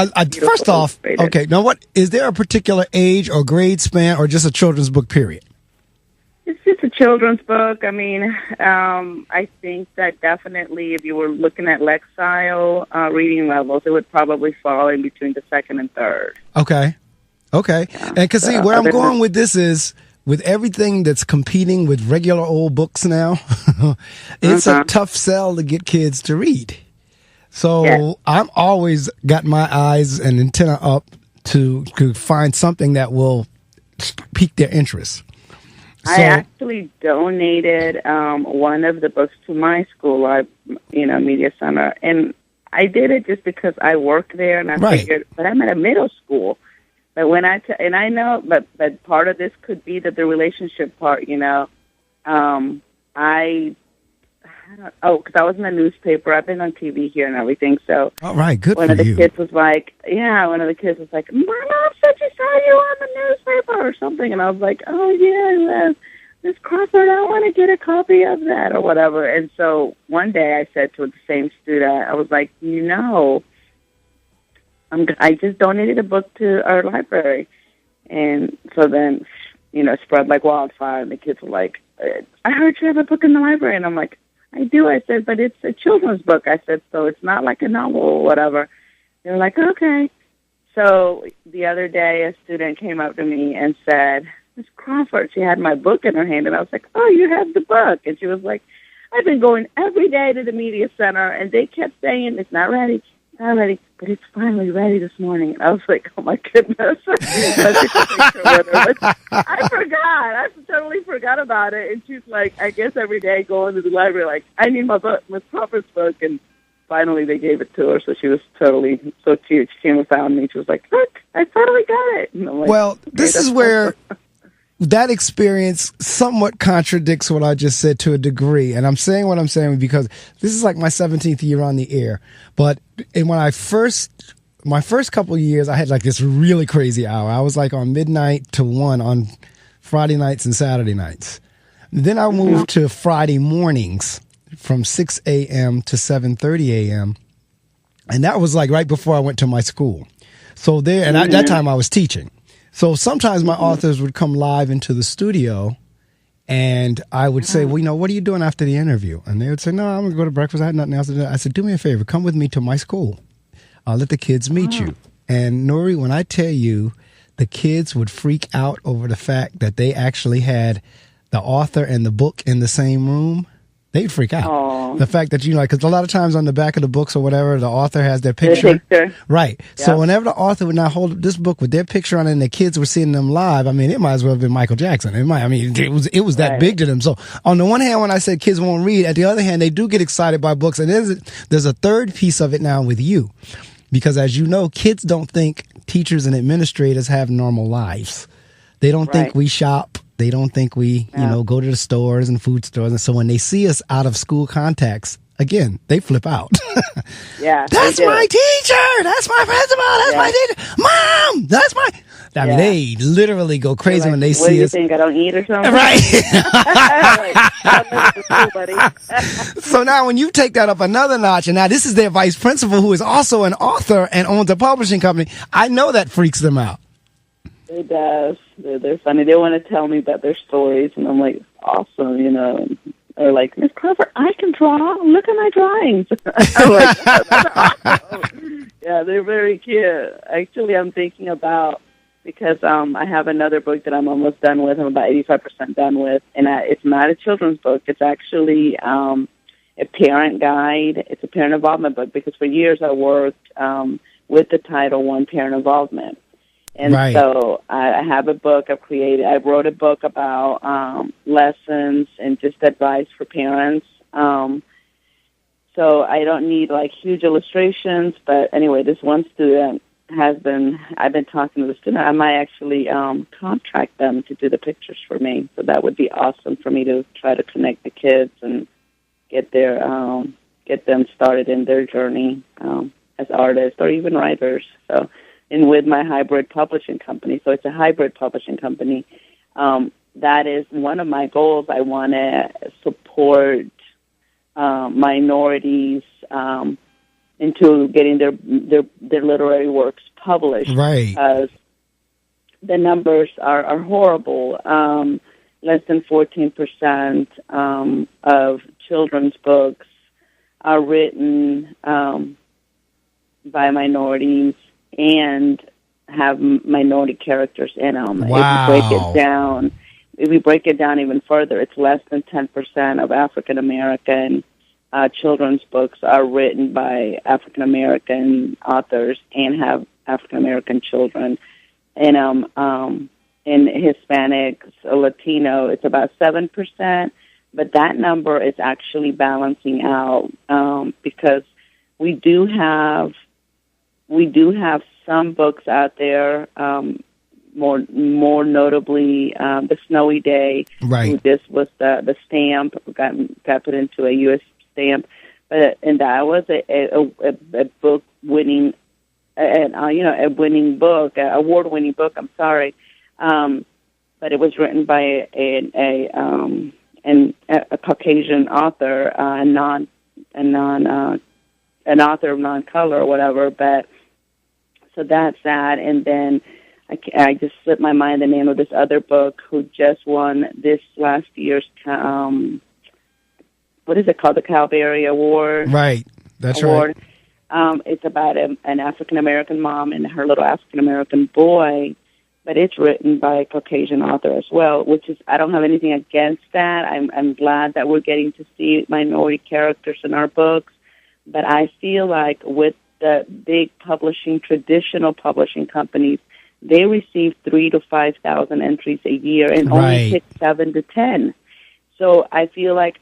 First off, okay, now is there a particular age or grade span or just a children's book, period? It's just a children's book. I mean, I think that definitely if you were looking at Lexile reading levels, it would probably fall in between the second and third. Okay. Yeah, and because see, where I'm going with this is, with everything that's competing with regular old books now, it's a tough sell to get kids to read. So I'm always got my eyes and antenna up to find something that will pique their interest. So, I actually donated one of the books to my school, media center, and I did it just because I work there, and I figured, but I'm at a middle school. But when and I know, but part of this could be that the relationship part, because I was in the newspaper. I've been on TV here and everything. So, all right, good one for of the you. kids was like, one of the kids was like, "My mom said she saw you on the newspaper or something," and I was like, "Oh yeah, Miss Crawford, I want to get a copy of that or whatever." And so one day I said to the same student, I was like, I just donated a book to our library, and so then, it spread like wildfire, and the kids were like, "I heard you have a book in the library," and I'm like, "I do." I said, "But it's a children's book." I said, "So it's not like a novel or whatever." They're like, "Okay." So the other day, a student came up to me and said, "Miss Crawford," she had my book in her hand, and I was like, "Oh, you have the book." And she was like, "I've been going every day to the media center, and they kept saying it's not ready, but it's finally ready this morning." And I was like, "Oh my goodness!" I took a picture with her, but I forgot. I totally forgot about it. And she's like, I guess every day going to the library, like, "I need my book, Miss Crawford's book." And finally, they gave it to her. So she was totally so cute. She came and found me. She was like, "Look, I finally got it." And I'm like, well, this is where that experience somewhat contradicts what I just said to a degree. And I'm saying what I'm saying because this is like my 17th year on the air. But when my first couple of years, I had like this really crazy hour. I was like on midnight to 1 on Friday nights and Saturday nights. Then I moved to Friday mornings from 6 a.m. to 7:30 a.m. And that was like right before I went to my school. So there, and at that time I was teaching. So sometimes my authors would come live into the studio, and I would say, "Well, what are you doing after the interview?" And they would say, "No, I'm going to go to breakfast. I had nothing else to do." I said, "Do me a favor. Come with me to my school. I'll let the kids meet you." And Nury, when I tell you, the kids would freak out over the fact that they actually had the author and the book in the same room. They'd freak out. Aww. The fact that, because a lot of times on the back of the books or whatever, the author has their picture. Right. Yep. So whenever the author would now hold up this book with their picture on it and the kids were seeing them live, I mean, it might as well have been Michael Jackson. It was that big to them. So on the one hand, when I said kids won't read, at the other hand, they do get excited by books. And there's a third piece of it now with you. Because as you know, kids don't think teachers and administrators have normal lives. They don't think we shop. They don't think we, go to the stores and food stores. And so when they see us out of school contacts, again, they flip out. That's my teacher. That's my principal. That's my teacher. Mom, that's my... I mean, they literally go crazy when they see us. What do you think, I don't eat or something? Right. So now when you take that up another notch, and now this is their vice principal who is also an author and owns a publishing company, I know that freaks them out. It does. They're funny. They want to tell me about their stories, and I'm like, awesome, They're like, "Miss Crawford, I can draw. Look at my drawings." I'm like, "Oh, that's awesome." Yeah, they're very cute. Actually, I'm thinking about, because I have another book that I'm almost done with. I'm about 85% done with, and it's not a children's book. It's actually a parent guide. It's a parent involvement book, because for years I worked with the Title I Parent Involvement. And so I have a book I've created. I wrote a book about lessons and just advice for parents. So I don't need like huge illustrations. But anyway, this one student I've been talking to the student. I might actually contract them to do the pictures for me. So that would be awesome for me to try to connect the kids and get them started in their journey as artists or even writers. So. And with my hybrid publishing company, so it's a hybrid publishing company. that is one of my goals. I want to support minorities into getting their literary works published. Right. Because the numbers are horrible. Less than 14% of children's books are written by minorities and have minority characters in them. Wow. If we break it down even further, it's less than 10% of African American children's books are written by African American authors and have African American children in them. In Hispanic, Latino, it's about 7%, but that number is actually balancing out because we do have some books out there. More notably, The Snowy Day. Right. This was the stamp got put into a U.S. stamp, and that was a book winning, a winning book, an award-winning book. I'm sorry. But it was written by a Caucasian author, an author of non-color or whatever. But so that's that. And then I just slipped my mind the name of this other book who just won this last year's what is it called? The Calipari Award. Right. That's award. Right. It's about an African American mom and her little African American boy. But it's written by a Caucasian author as well, which is, I don't have anything against that. I'm glad that we're getting to see minority characters in our books. But I feel like with the big traditional publishing companies, they receive 3,000 to 5,000 entries a year and only pick 7 to 10. So I feel like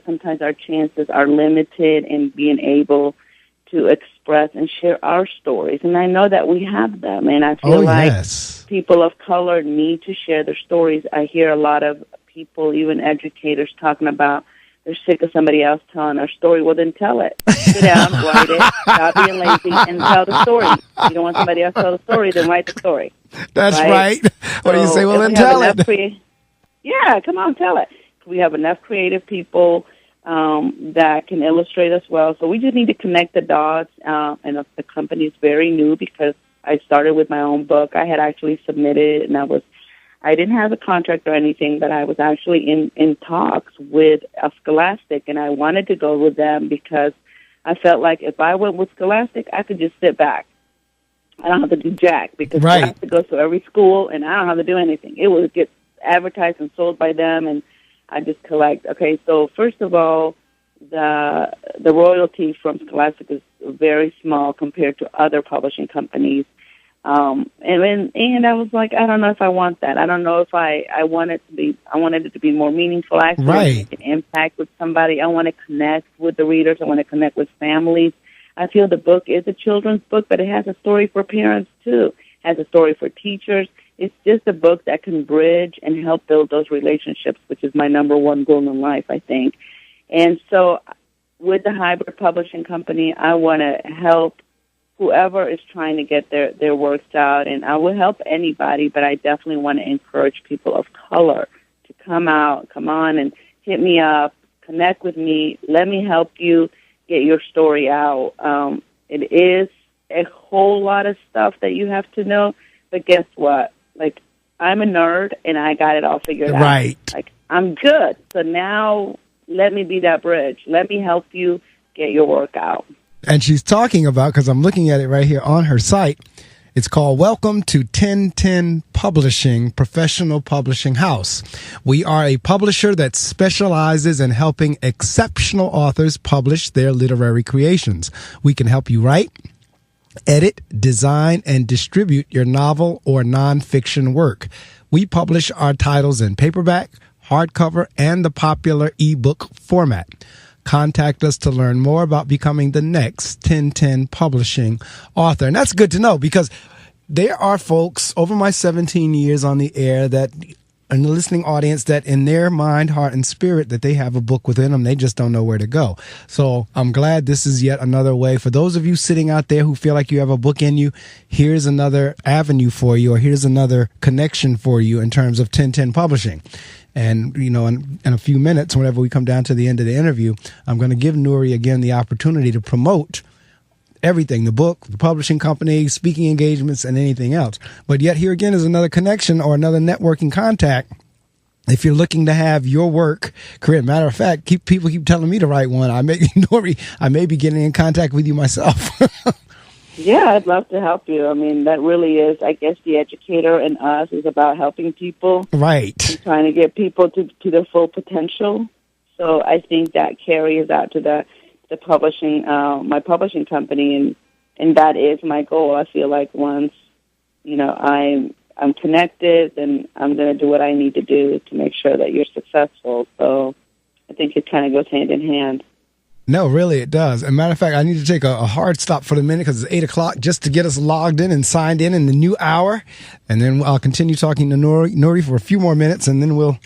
sometimes our chances are limited in being able to express and share our stories. And I know that we have them, and I feel people of color need to share their stories. I hear a lot of people, even educators, talking about they're sick of somebody else telling their story. Well, then tell it. Sit down, write it, stop being lazy, and tell the story. If you don't want somebody else to tell the story, then write the story. That's right. What do you say? Well, then tell it. Yeah, come on, tell it. We have enough creative people that can illustrate as well. So we just need to connect the dots. And the company is very new because I started with my own book. I had actually submitted, and I didn't have a contract or anything, but I was actually in talks with Scholastic, and I wanted to go with them because I felt like if I went with Scholastic, I could just sit back. I don't have to do jack because Scholastic goes to every school, and I don't have to do anything. It will get advertised and sold by them, and I just collect. Okay, so first of all, the royalty from Scholastic is very small compared to other publishing companies. And I was like, I don't know if I want that. I don't know if I wanted it to be more meaningful. I actually want to make an impact with somebody. I want to connect with the readers. I want to connect with families. I feel the book is a children's book, but it has a story for parents too. It has a story for teachers. It's just a book that can bridge and help build those relationships, which is my number one goal in life, I think. And so with the hybrid publishing company, I want to help whoever is trying to get their works out, and I will help anybody, but I definitely want to encourage people of color to come on and hit me up, connect with me, let me help you get your story out. It is a whole lot of stuff that you have to know, but guess what? Like, I'm a nerd, and I got it all figured out. Right. Like, I'm good. So now let me be that bridge. Let me help you get your work out. And she's talking about, because I'm looking at it right here on her site, it's called Welcome to 1010 Publishing, Professional Publishing House. We are a publisher that specializes in helping exceptional authors publish their literary creations. We can help you write, edit, design, and distribute your novel or nonfiction work. We publish our titles in paperback, hardcover, and the popular ebook format. Contact us to learn more about becoming the next 1010 publishing author. And that's good to know, because there are folks over my 17 years on the air that in the listening audience that in their mind, heart, and spirit that they have a book within them. They just don't know where to go. So I'm glad this is yet another way. For those of you sitting out there who feel like you have a book in you, here's another avenue for you, or here's another connection for you in terms of 1010 Publishing. And, you know, in a few minutes, whenever we come down to the end of the interview, I'm going to give Nury again the opportunity to promote everything, the book, the publishing company, speaking engagements, and anything else. But yet here again is another connection or another networking contact. If you're looking to have your work created, matter of fact, people keep telling me to write one. Nury, I may be getting in contact with you myself. Yeah, I'd love to help you. I mean, that really is, I guess, the educator and us is about helping people. Right. And trying to get people to their full potential. So I think that carries out to the publishing, my publishing company, and that is my goal. I feel like once, you know, I'm connected, then I'm going to do what I need to do to make sure that you're successful. So I think it kind of goes hand in hand. No, really, it does. As a matter of fact, I need to take a hard stop for the minute because it's 8 o'clock just to get us logged in and signed in the new hour. And then I'll continue talking to Nury for a few more minutes, and then we'll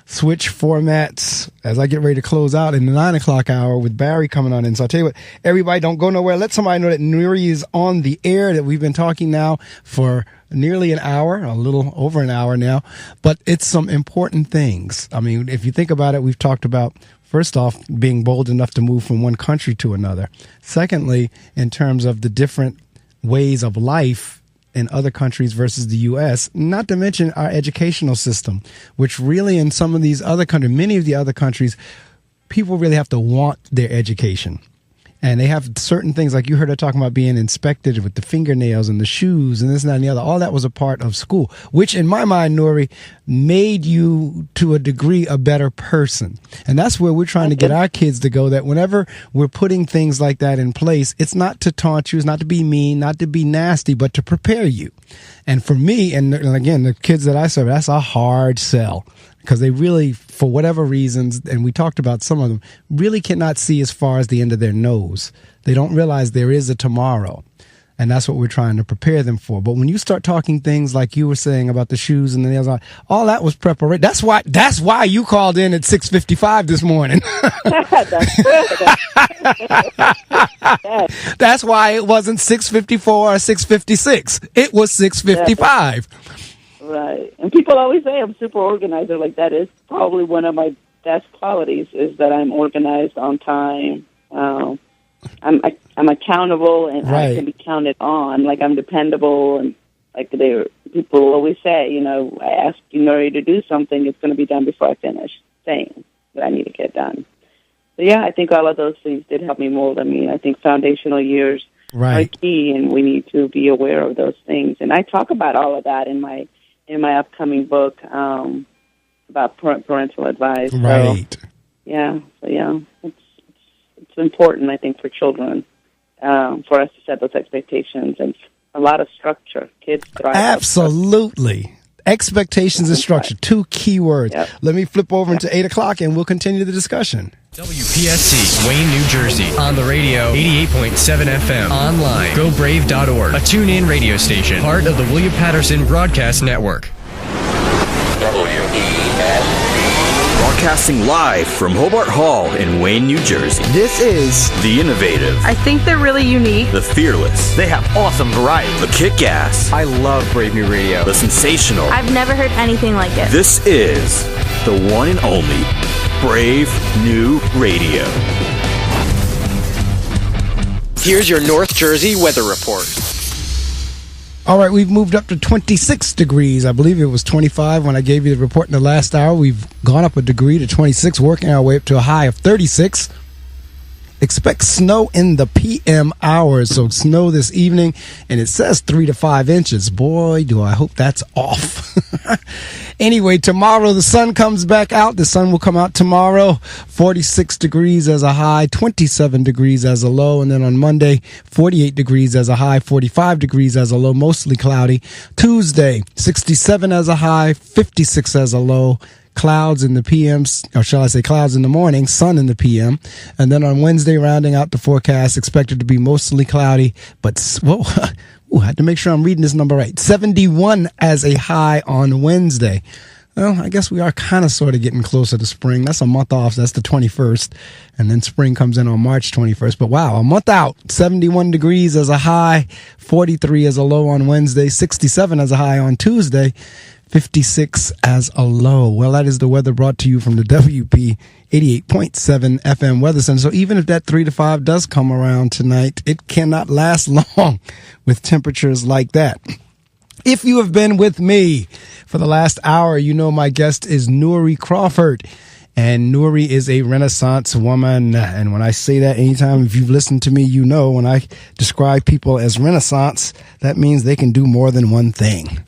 switch formats as I get ready to close out in the 9 o'clock hour with Barry coming on in. So I'll tell you what, everybody don't go nowhere. Let somebody know that Nury is on the air, that we've been talking now for nearly an hour, a little over an hour now, but it's some important things. I mean, if you think about it, we've talked about, first off, being bold enough to move from one country to another. Secondly, in terms of the different ways of life in other countries versus the U.S., not to mention our educational system, which really in some of these other countries, many of the other countries, people really have to want their education. And they have certain things, like you heard her talking about being inspected with the fingernails and the shoes and this and that and the other. All that was a part of school, which in my mind, Nury, made you to a degree a better person. And that's where we're trying to get our kids to go, that whenever we're putting things like that in place, it's not to taunt you, it's not to be mean, not to be nasty, but to prepare you. And for me, and again, the kids that I serve, that's a hard sell. Because they really, for whatever reasons, and we talked about some of them, really cannot see as far as the end of their nose. They don't realize there is a tomorrow. And that's what we're trying to prepare them for. But when you start talking things like you were saying about the shoes and the nails, all that was preparation. That's why you called in at 6:55 this morning. That's why it wasn't 6:54 or 6:56. It was 6:55. Right. And people always say I'm super organized. Like, that is probably one of my best qualities, is that I'm organized, on time. I'm accountable, and right. I can be counted on. Like, I'm dependable, and like people always say, you know, I ask you, Nury, to do something, it's going to be done before I finish saying that I need to get done. So yeah, I think all of those things did help me mold. I mean, I think foundational years are key, and we need to be aware of those things. And I talk about all of that in my upcoming book about parental advice. Right. So yeah, it's important, I think, for children, for us to set those expectations and a lot of structure. Kids thrive. Absolutely. Expectations and structure, two key words. Yep. Let me flip over into 8 o'clock and we'll continue the discussion. WPSC, Wayne, New Jersey. On the radio, 88.7 FM. Online, gobrave.org. A tune-in radio station. Part of the William Patterson Broadcast Network. Broadcasting live from Hobart Hall in Wayne, New Jersey. This is the innovative. I think they're really unique. The fearless. They have awesome variety. The kick-ass. I love Brave New Radio. The sensational. I've never heard anything like it. This is the one and only Brave New Radio. Here's your North Jersey weather report. All right, we've moved up to 26 degrees. I believe it was 25 when I gave you the report in the last hour. We've gone up a degree to 26, working our way up to a high of 36. Expect snow in the PM hours, so snow this evening, and it says 3 to 5 inches. Boy, do I hope that's off. Anyway, tomorrow the sun comes back out. The sun will come out tomorrow. 46 degrees as a high, 27 degrees as a low, and then on Monday, 48 degrees as a high, 45 degrees as a low, mostly cloudy. Tuesday, 67 as a high, 56 as a low. Clouds in the PM, or shall I say clouds in the morning, sun in the PM. And then on Wednesday, rounding out the forecast, expected to be mostly cloudy, but, whoa, I had to make sure I'm reading this number right. 71 as a high on Wednesday. Well, I guess we are kind of sort of getting closer to spring. That's a month off. That's the 21st. And then spring comes in on March 21st. But wow, a month out. 71 degrees as a high, 43 as a low on Wednesday, 67 as a high on Tuesday, 56 as a low. Well, that is the weather brought to you from the WP 88.7 FM Weather Center. So even if that 3 to 5 does come around tonight, it cannot last long with temperatures like that. If you have been with me for the last hour, you know my guest is Nury Crawford. And Nury is a Renaissance woman. And when I say that, anytime if you've listened to me, you know when I describe people as Renaissance, that means they can do more than one thing.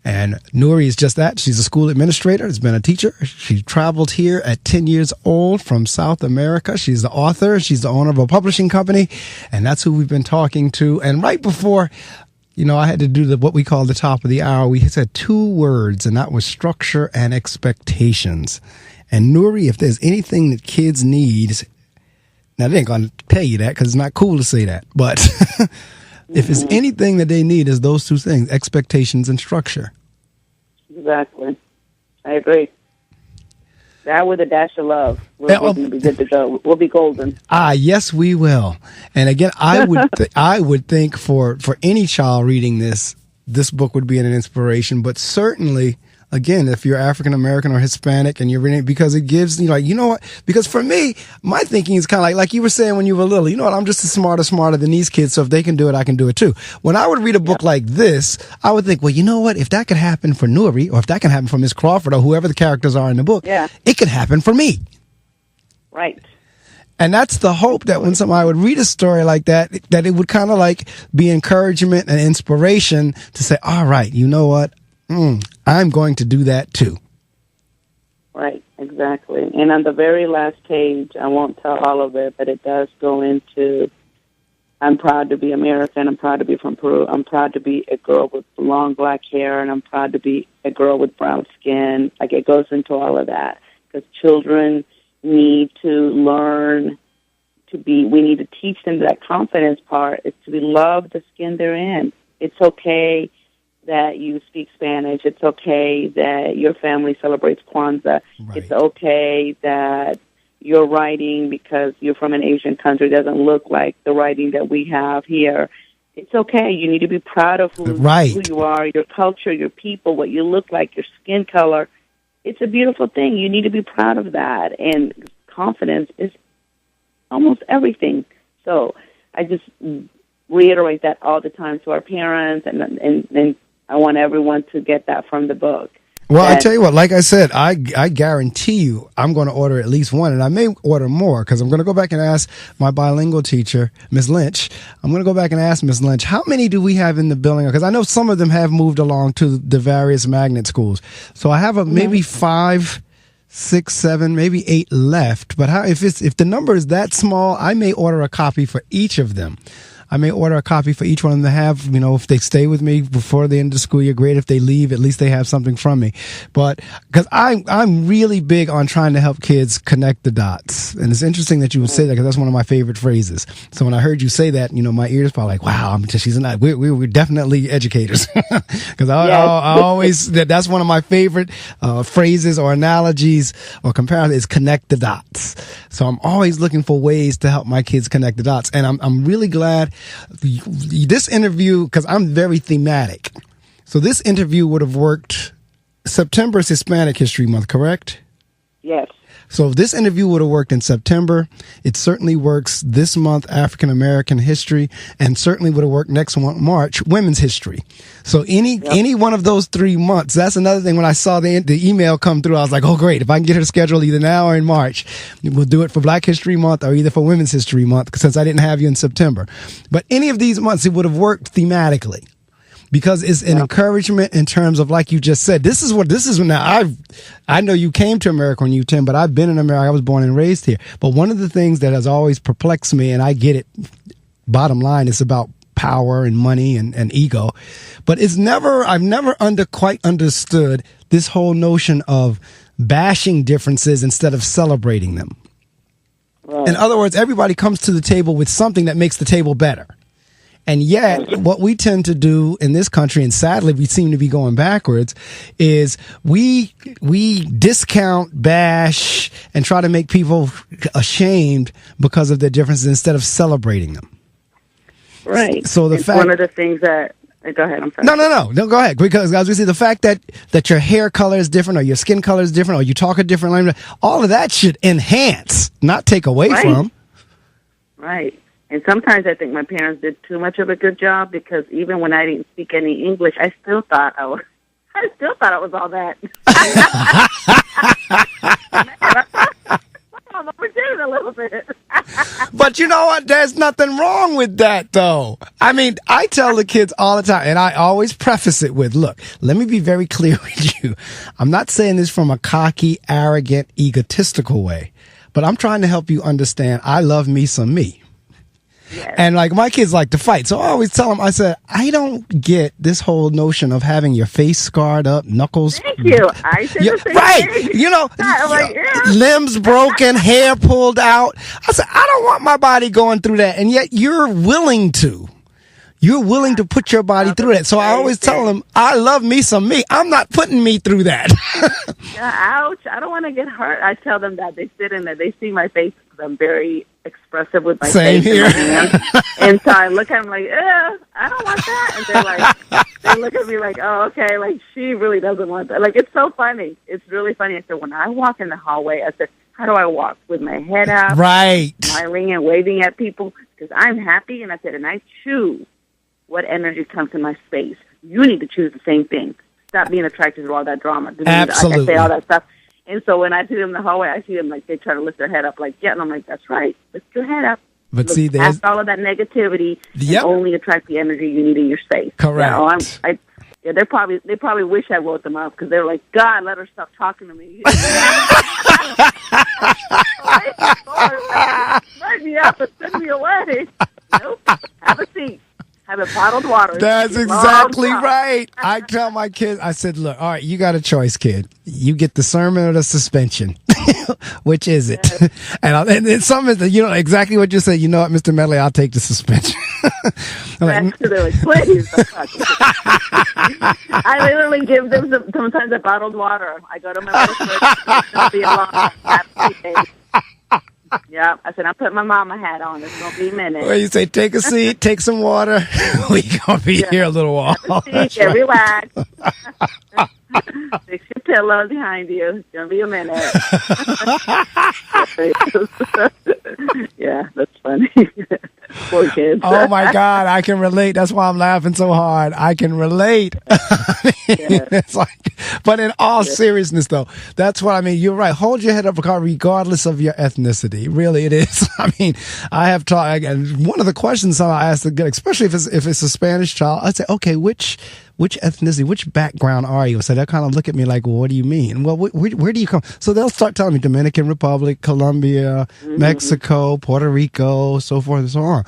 And Nury is just that. She's a school administrator, has been a teacher. She traveled here at 10 years old from South America. She's the author. She's the owner of a publishing company. And that's who we've been talking to. And right before, I had to do what we call the top of the hour. We said 2 words, and that was structure and expectations. And Nury, if there's anything that kids need, now they ain't going to tell you that because it's not cool to say that. But if it's anything that they need, is those 2 things, expectations and structure. Exactly. I agree. That with a dash of love, we're going to be good to go. We'll be golden. Yes, we will. And again, I would think for any child reading this book would be an inspiration. But certainly, again, if you're African American or Hispanic and you're reading it, because it gives what? Because for me, my thinking is kind of like you were saying when you were little. You know what? I'm just smarter than these kids. So if they can do it, I can do it too. When I would read a book like this, I would think, well, you know what? If that could happen for Nury, or if that can happen for Miss Crawford, or whoever the characters are in the book, it could happen for me. Right. And that's the hope, that when somebody would read a story like that it would kind of like be encouragement and inspiration to say, all right, you know what? I'm going to do that too. Right, exactly. And on the very last page, I won't tell all of it, but it does go into, I'm proud to be American, I'm proud to be from Peru, I'm proud to be a girl with long black hair, and I'm proud to be a girl with brown skin. Like, it goes into all of that, because children need to learn we need to teach them that confidence part is to love the skin they're in. It's okay that you speak Spanish. It's okay that your family celebrates Kwanzaa. Right. It's okay that your writing, because you're from an Asian country, doesn't look like the writing that we have here. It's okay. You need to be proud of who you are, your culture, your people, what you look like, your skin color. It's a beautiful thing. You need to be proud of that. And confidence is almost everything. So I just reiterate that all the time to our parents, and I want everyone to get that from the book. Well, I tell you what, like I said, I guarantee you I'm going to order at least one, and I may order more, because I'm going to go back and ask my bilingual teacher, Ms. Lynch. I'm going to go back and ask Ms. Lynch, how many do we have in the building? Because I know some of them have moved along to the various magnet schools. So I have maybe 5, 6, 7, maybe 8 left. But if the number is that small, I may order a copy for each of them. I may order a copy for each one of them to have, if they stay with me before the end of the school year, great. If they leave, at least they have something from me. But because I'm really big on trying to help kids connect the dots. And it's interesting that you would say that, because that's one of my favorite phrases. So when I heard you say that, my ears probably like, wow, we're definitely educators. Because I always, that's one of my favorite phrases or analogies or comparisons, is connect the dots. So I'm always looking for ways to help my kids connect the dots. And I'm really glad this interview, because I'm very thematic. So this interview would have worked. September is Hispanic History Month, correct? Yes. So if this interview would have worked in September, it certainly works this month, African American history, and certainly would have worked next month, March, women's history. So any one of those 3 months, that's another thing. When I saw the email come through, I was like, oh, great. If I can get her to schedule either now or in March, we'll do it for Black History Month or either for Women's History Month, since I didn't have you in September. But any of these months, it would have worked thematically. Because it's an encouragement in terms of, like you just said, this is now. I know you came to America when you were 10, but I've been in America. I was born and raised here. But one of the things that has always perplexed me, and I get it, bottom line, it's about power and money and ego. But I've never quite understood this whole notion of bashing differences instead of celebrating them. Right. In other words, everybody comes to the table with something that makes the table better. And yet, what we tend to do in this country, and sadly we seem to be going backwards, is we discount, bash, and try to make people ashamed because of their differences instead of celebrating them. Right. So it's one of the things that. Go ahead. I'm sorry. No. Go ahead. Because as we see, the fact that your hair color is different, or your skin color is different, or you talk a different language, all of that should enhance, not take away from. Right. And sometimes I think my parents did too much of a good job, because even when I didn't speak any English, I still thought I was all that. I'm overdoing a little bit. But you know what? There's nothing wrong with that, though. I mean, I tell the kids all the time, and I always preface it with, look, let me be very clear with you. I'm not saying this from a cocky, arrogant, egotistical way, but I'm trying to help you understand I love me some me. Yes. And like my kids like to fight. So I always tell them, I said, I don't get this whole notion of having your face scarred up, knuckles. Thank you. I said the same thing. You know, like, limbs broken, hair pulled out. I said, I don't want my body going through that. And yet you're willing to. You're willing to put your body through that. So I always tell them, I love me some me. I'm not putting me through that. Ouch. I don't want to get hurt. I tell them that. They sit in there. They see my face because I'm very expressive with my Same face here. and my hands. And so I look at them like, I don't want that. And they're like, they look at me like, oh, okay. Like, she really doesn't want that. Like, it's so funny. It's really funny. I said, when I walk in the hallway, I said, how do I walk? With my head out, right, smiling and waving at people, because I'm happy. And I said, and I choose what energy comes in my space. You need to choose the same thing. Stop being attracted to all that drama. Absolutely. Like I say all that stuff. And so when I see them in the hallway, I see them like they try to lift their head up, like, yeah. And I'm like, that's right. Lift your head up. But Look see, there's past all of that negativity and only attract the energy you need in your space. Correct. They probably wish I wrote them up, because they're like, God, let her stop talking to me. Write me up and send me away. Nope. Have a seat. Have a bottled water. That's exactly right. I tell my kids, I said, look, all right, you got a choice, kid. You get the sermon or the suspension. Which is it? And some is, you know, exactly what you said. You know what, Mr. Medley, I'll take the suspension. They're like, please. I literally give them sometimes a bottled water. I go to my little fridge. It'll be a long day. Yeah, I said, I'm putting my mama hat on. It's going to be a minute. Well, you say, take a seat, take some water. We're going to be here a little while. Relax. Fix your pillow behind you. It's going to be a minute. Yeah, that's funny. Poor kids. Oh, my God. I can relate. That's why I'm laughing so hard. I can relate. It's like, but in all seriousness, though, that's what I mean. You're right. Hold your head up regardless of your ethnicity. Really, it is. I mean, I have taught, and one of the questions I ask, especially if it's a Spanish child, I say, okay, which ethnicity, which background are you? So they'll kind of look at me like, well, what do you mean? Well, where do you come? So they'll start telling me Dominican Republic, Colombia, Mexico, Puerto Rico, so forth and so on.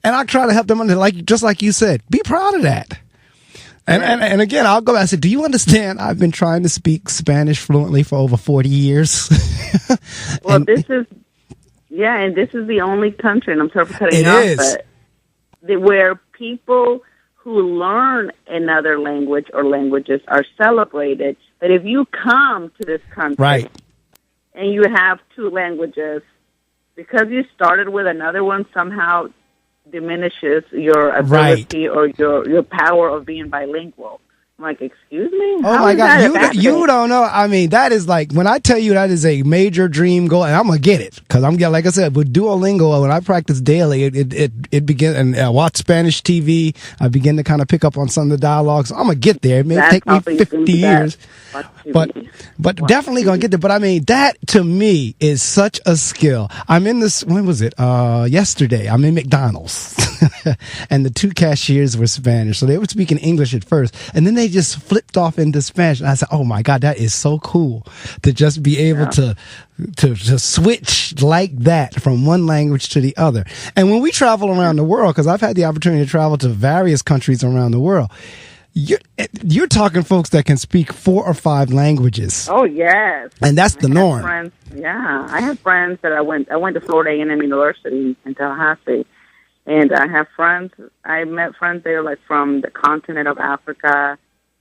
And I try to help them understand, just like you said, be proud of that. And again, I'll go back and say, do you understand? I've been trying to speak Spanish fluently for over 40 years. Well, this is the only country, and I'm sorry for cutting you off, but where people who learn another language or languages are celebrated. But if you come to this country and you have two languages, because you started with another one, somehow diminishes your ability or your power of being bilingual. I'm like, excuse me? Oh, my God. You don't know. I mean, that is like, when I tell you that is a major dream goal, and I'm going to get it. Because I'm, like I said, with Duolingo, when I practice daily, it begins, and I watch Spanish TV, I begin to kind of pick up on some of the dialogues. I'm going to get there. It may take me 50 years. But definitely going to get there. But I mean, that to me is such a skill. I'm in this, when was it? Yesterday. I'm in McDonald's. And the two cashiers were Spanish. So they were speaking English at first. And then they just flipped off into Spanish. And I said, oh my God, that is so cool to just be able to switch like that from one language to the other. And when we travel around the world, because I've had the opportunity to travel to various countries around the world, you're talking folks that can speak 4 or 5 languages. Oh, yes. And that's the norm. I have friends that I went to Florida A&M University in Tallahassee. And I have friends, I met friends there like from the continent of Africa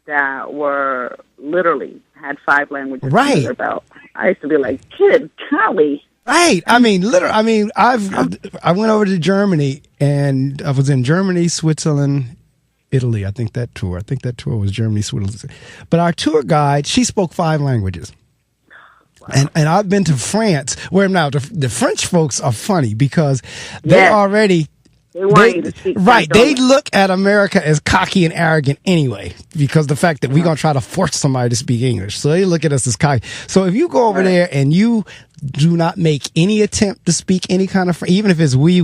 that were literally had 5 languages Right. under their belt. I used to be like, kid, golly. Right. I mean, literally. I mean, I went over to Germany, and I was in Germany, Switzerland, Italy. I think that tour was Germany, Switzerland. But our tour guide, she spoke 5 languages. Wow. And I've been to France, where now the French folks are funny because they already. They want you to speak right. French. They look at America as cocky and arrogant anyway, because the fact that we're going to try to force somebody to speak English. So they look at us as cocky. So if you go over there and you do not make any attempt to speak any kind of, even if it's oui,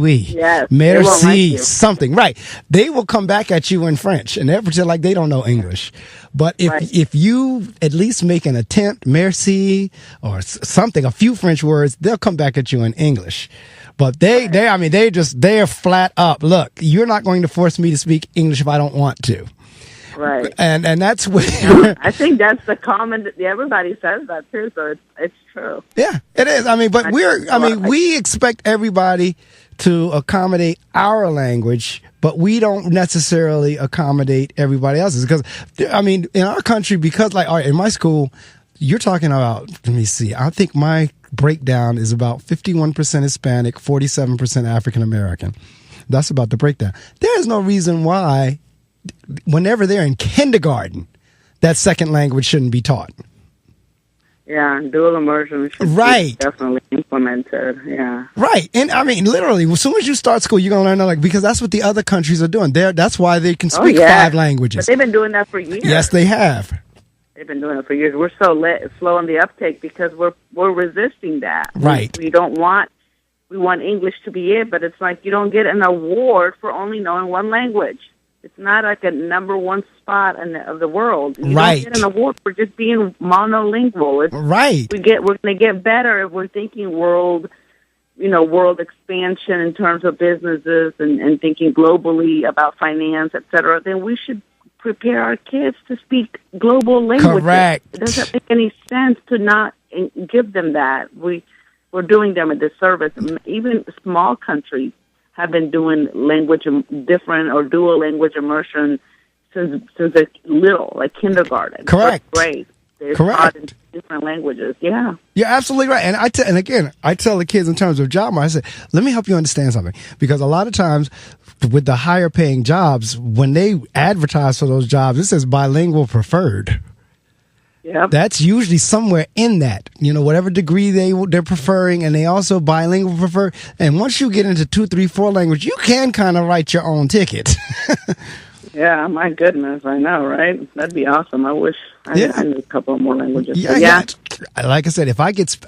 merci, something, right, they will come back at you in French and they'll pretend like they don't know English. But if you at least make an attempt, merci, or something, a few French words, they'll come back at you in English. But they're flat up. Look, you're not going to force me to speak English if I don't want to. Right. And that's where I think that's the common. Everybody says that too, so it's true. Yeah, it is. I mean, but we expect everybody to accommodate our language, but we don't necessarily accommodate everybody else's. Because I mean, in our country, because like, all right, in my school, you're talking about. Let me see. I think my breakdown is about 51% Hispanic, 47% African American. That's about the breakdown. There is no reason why, whenever they're in kindergarten, that second language shouldn't be taught. Yeah, dual immersion should be definitely implemented. Yeah. Right. And I mean, literally, as soon as you start school, you're going to learn because that's what the other countries are doing. That's why they can speak 5 languages. But they've been doing that for years. Yes, they have. They've been doing it for years. We're so slow on the uptake because we're resisting that. Right. We want English to be it, but it's like you don't get an award for only knowing one language. It's not like a number 1 spot of the world. You don't get an award for just being monolingual. We're going to get better if we're thinking world expansion in terms of businesses and thinking globally about finance, et cetera. Then we should prepare our kids to speak global languages. Correct. It doesn't make any sense to not give them that. We're doing them a disservice. Even small countries have been doing different or dual language immersion since they're little, like kindergarten. Correct. Grade. They're taught in different languages. Yeah. You're absolutely right. And I tell the kids in terms of job market, I say, let me help you understand something. Because a lot of times with the higher paying jobs, when they advertise for those jobs, it says bilingual preferred. Yeah. That's usually somewhere in that, whatever degree they're preferring, and they also bilingual prefer. And once you get into 2, 3, 4 language, you can kind of write your own ticket. Yeah, my goodness, I know, right? That'd be awesome. I wish I knew a couple more languages. Yeah. Like I said,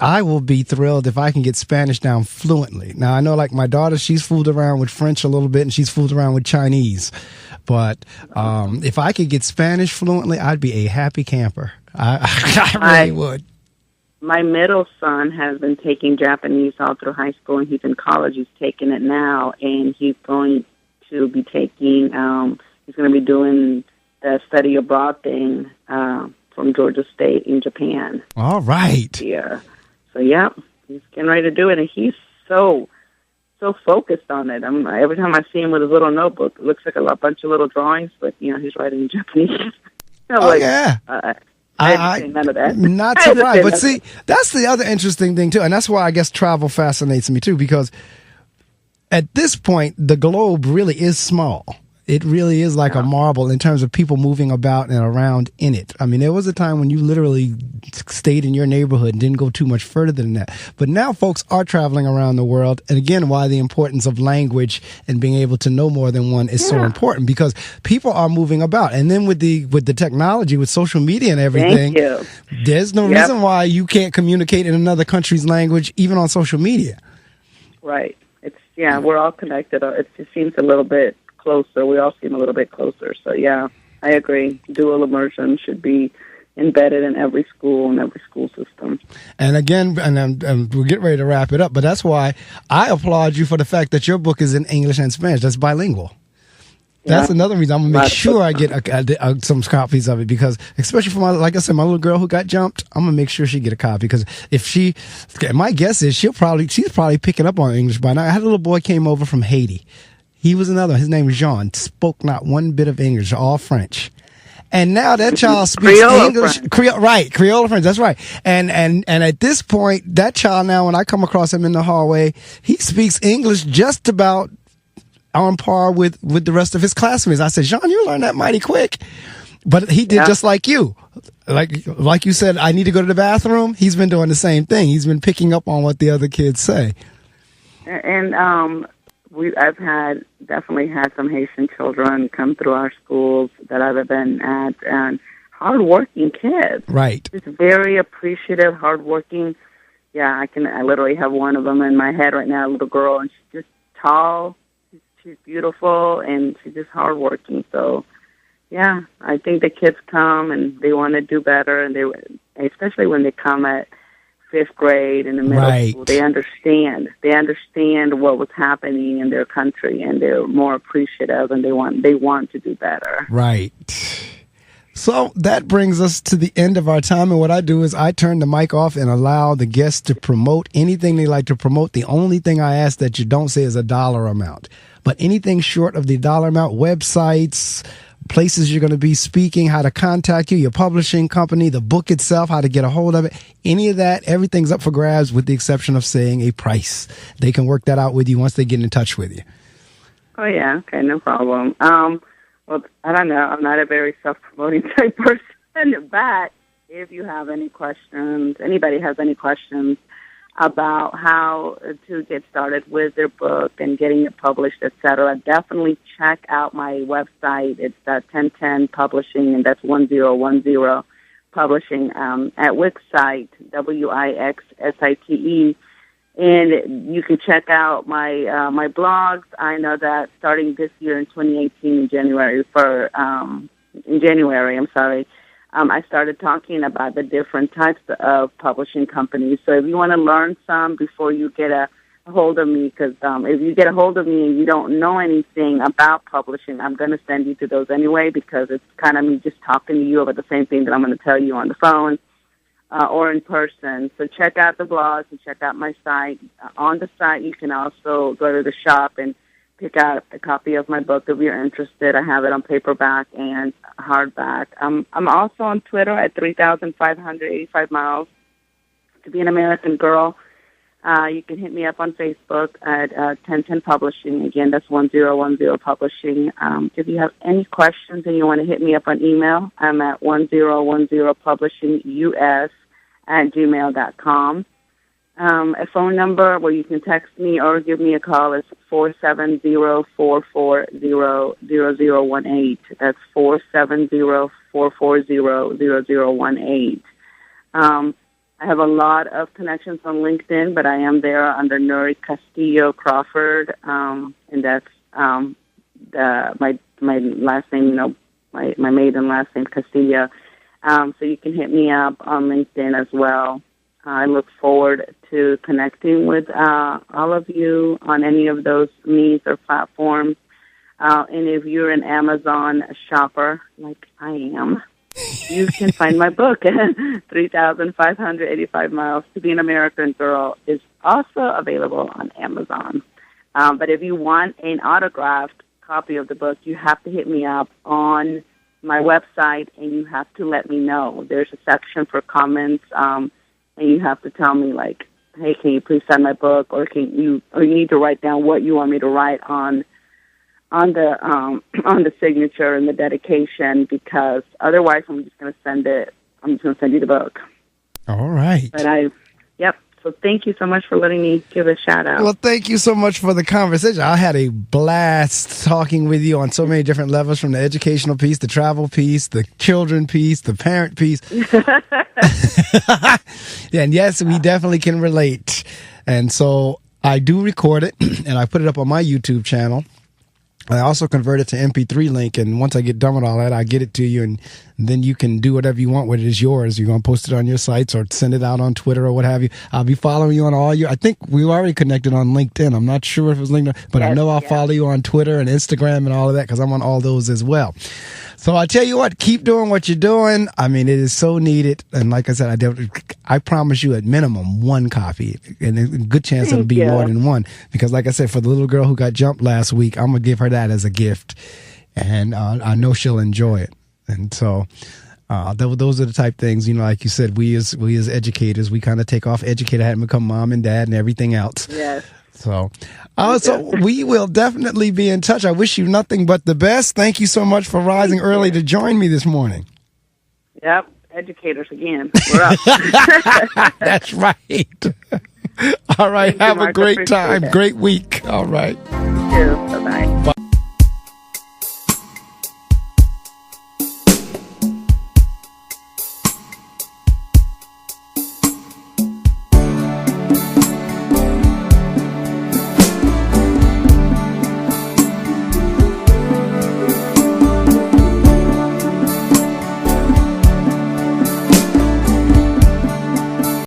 I will be thrilled if I can get Spanish down fluently. Now, I know, like my daughter, she's fooled around with French a little bit, and she's fooled around with Chinese. But if I could get Spanish fluently, I'd be a happy camper. I really would. My middle son has been taking Japanese all through high school, and he's in college. He's taking it now, and he's going to be taking. He's going to be doing the study abroad thing from Georgia State in Japan. All right. Yeah. So yeah, he's getting ready to do it, and he's so focused on it. Every time I see him with his little notebook, it looks like a bunch of little drawings, but he's writing in Japanese. Yeah. I didn't say none of that. Not surprised. But see, that's the other interesting thing, too. And that's why I guess travel fascinates me, too, because at this point, the globe really is small. It really is like a marble in terms of people moving about and around in it. I mean, there was a time when you literally stayed in your neighborhood and didn't go too much further than that. But now folks are traveling around the world. And again, why the importance of language and being able to know more than one is so important, because people are moving about. And then with the technology, with social media and everything, there's no reason why you can't communicate in another country's language, even on social media. Right. We're all connected. It just seems a little bit closer. We all seem a little bit closer. So, yeah, I agree. Dual immersion should be embedded in every school and every school system. And again, and we'll get ready to wrap it up, but that's why I applaud you for the fact that your book is in English and Spanish. That's bilingual. That's another reason I'm going to make sure I get some copies of it, because especially for my little girl who got jumped, I'm going to make sure she get a copy, because my guess is she's probably picking up on English by now. I had a little boy came over from Haiti. He was another. His name was Jean. Spoke not one bit of English, all French. And now that child speaks Creole English, Creole French. That's right. And at this point, that child now, when I come across him in the hallway, he speaks English just about on par with the rest of his classmates. I said, Jean, you learned that mighty quick. But he did just like you. Like you said, I need to go to the bathroom. He's been doing the same thing. He's been picking up on what the other kids say. And I've definitely had some Haitian children come through our schools that I've been at, and hardworking kids. Right. Just very appreciative, hardworking. Yeah, I literally have one of them in my head right now, a little girl, and she's just tall. She's beautiful, and she's just hardworking. So, yeah, I think the kids come and they want to do better, and especially when they come at 5th grade in the middle school, they understand. They understand what was happening in their country, and they're more appreciative, and they want to do better. Right. So that brings us to the end of our time, and what I do is I turn the mic off and allow the guests to promote anything they like to promote. The only thing I ask that you don't say is a dollar amount, but anything short of the dollar amount, websites, places you're going to be speaking, how to contact you, your publishing company, the book itself, how to get a hold of it, any of that, everything's up for grabs with the exception of saying a price. They can work that out with you once they get in touch with you. Oh, yeah. Okay, no problem. Well, I don't know. I'm not a very self-promoting type person, but if you have any questions, anybody has any questions about how to get started with their book and getting it published, etc., definitely check out my website. It's 1010 Publishing, and that's 1010 Publishing at Wixsite, WIXSITE. And you can check out my blogs. I know that starting this year in 2018 in January, I started talking about the different types of publishing companies. So if you want to learn some before you get a hold of me, because if you get a hold of me and you don't know anything about publishing, I'm going to send you to those anyway, because it's kind of me just talking to you about the same thing that I'm going to tell you on the phone or in person. So check out the blogs and check out my site. On the site, you can also go to the shop and pick out a copy of my book if you're interested. I have it on paperback and hardback. I'm also on Twitter at 3,585 miles. To be an American girl, you can hit me up on Facebook at 1010 Publishing. Again, that's 1010 Publishing. If you have any questions and you want to hit me up on email, I'm at 1010publishingus@gmail.com. A phone number where you can text me or give me a call is 470-440-0018. That's 470-440-0018. I have a lot of connections on LinkedIn, but I am there under Nury Castillo Crawford, and that's my last name, my maiden last name, Castillo. So you can hit me up on LinkedIn as well. I look forward to connecting with all of you on any of those means or platforms. And if you're an Amazon shopper, like I am, you can find my book, 3,585 Miles to Be an American Girl, is also available on Amazon. But if you want an autographed copy of the book, you have to hit me up on my website, and you have to let me know. There's a section for comments, and you have to tell me, like, hey, can you please sign my book, or you need to write down what you want me to write on the signature and the dedication, because otherwise I'm just going to send you the book. All right. But so thank you so much for letting me give a shout out. Well, thank you so much for the conversation. I had a blast talking with you on so many different levels, from the educational piece, the travel piece, the children piece, the parent piece. And yes, we definitely can relate. And so I do record it and I put it up on my YouTube channel. I also convert it to MP3 link, and once I get done with all that, I get it to you, and then you can do whatever you want with it. It's yours. You're going to post it on your sites or send it out on Twitter or what have you. I'll be following you on all your... I think we already connected on LinkedIn. I'm not sure if it was LinkedIn, but yes, I know I'll follow you on Twitter and Instagram and all of that, because I'm on all those as well. So I tell you what, keep doing what you're doing. I mean, it is so needed. And like I said, I promise you at minimum one copy, and a good chance it'll be more than one. Because like I said, for the little girl who got jumped last week, I'm going to give her that as a gift. And I know she'll enjoy it. And so those are the type things, like you said, we as educators, we kind of take off educator hat and become mom and dad and everything else. Yes. So we will definitely be in touch. I wish you nothing but the best. Thank you so much for rising early to join me this morning. Yep. Educators again. We're up. That's right. All right. Have a great time. Great week. All right. You too. Bye-bye. Bye.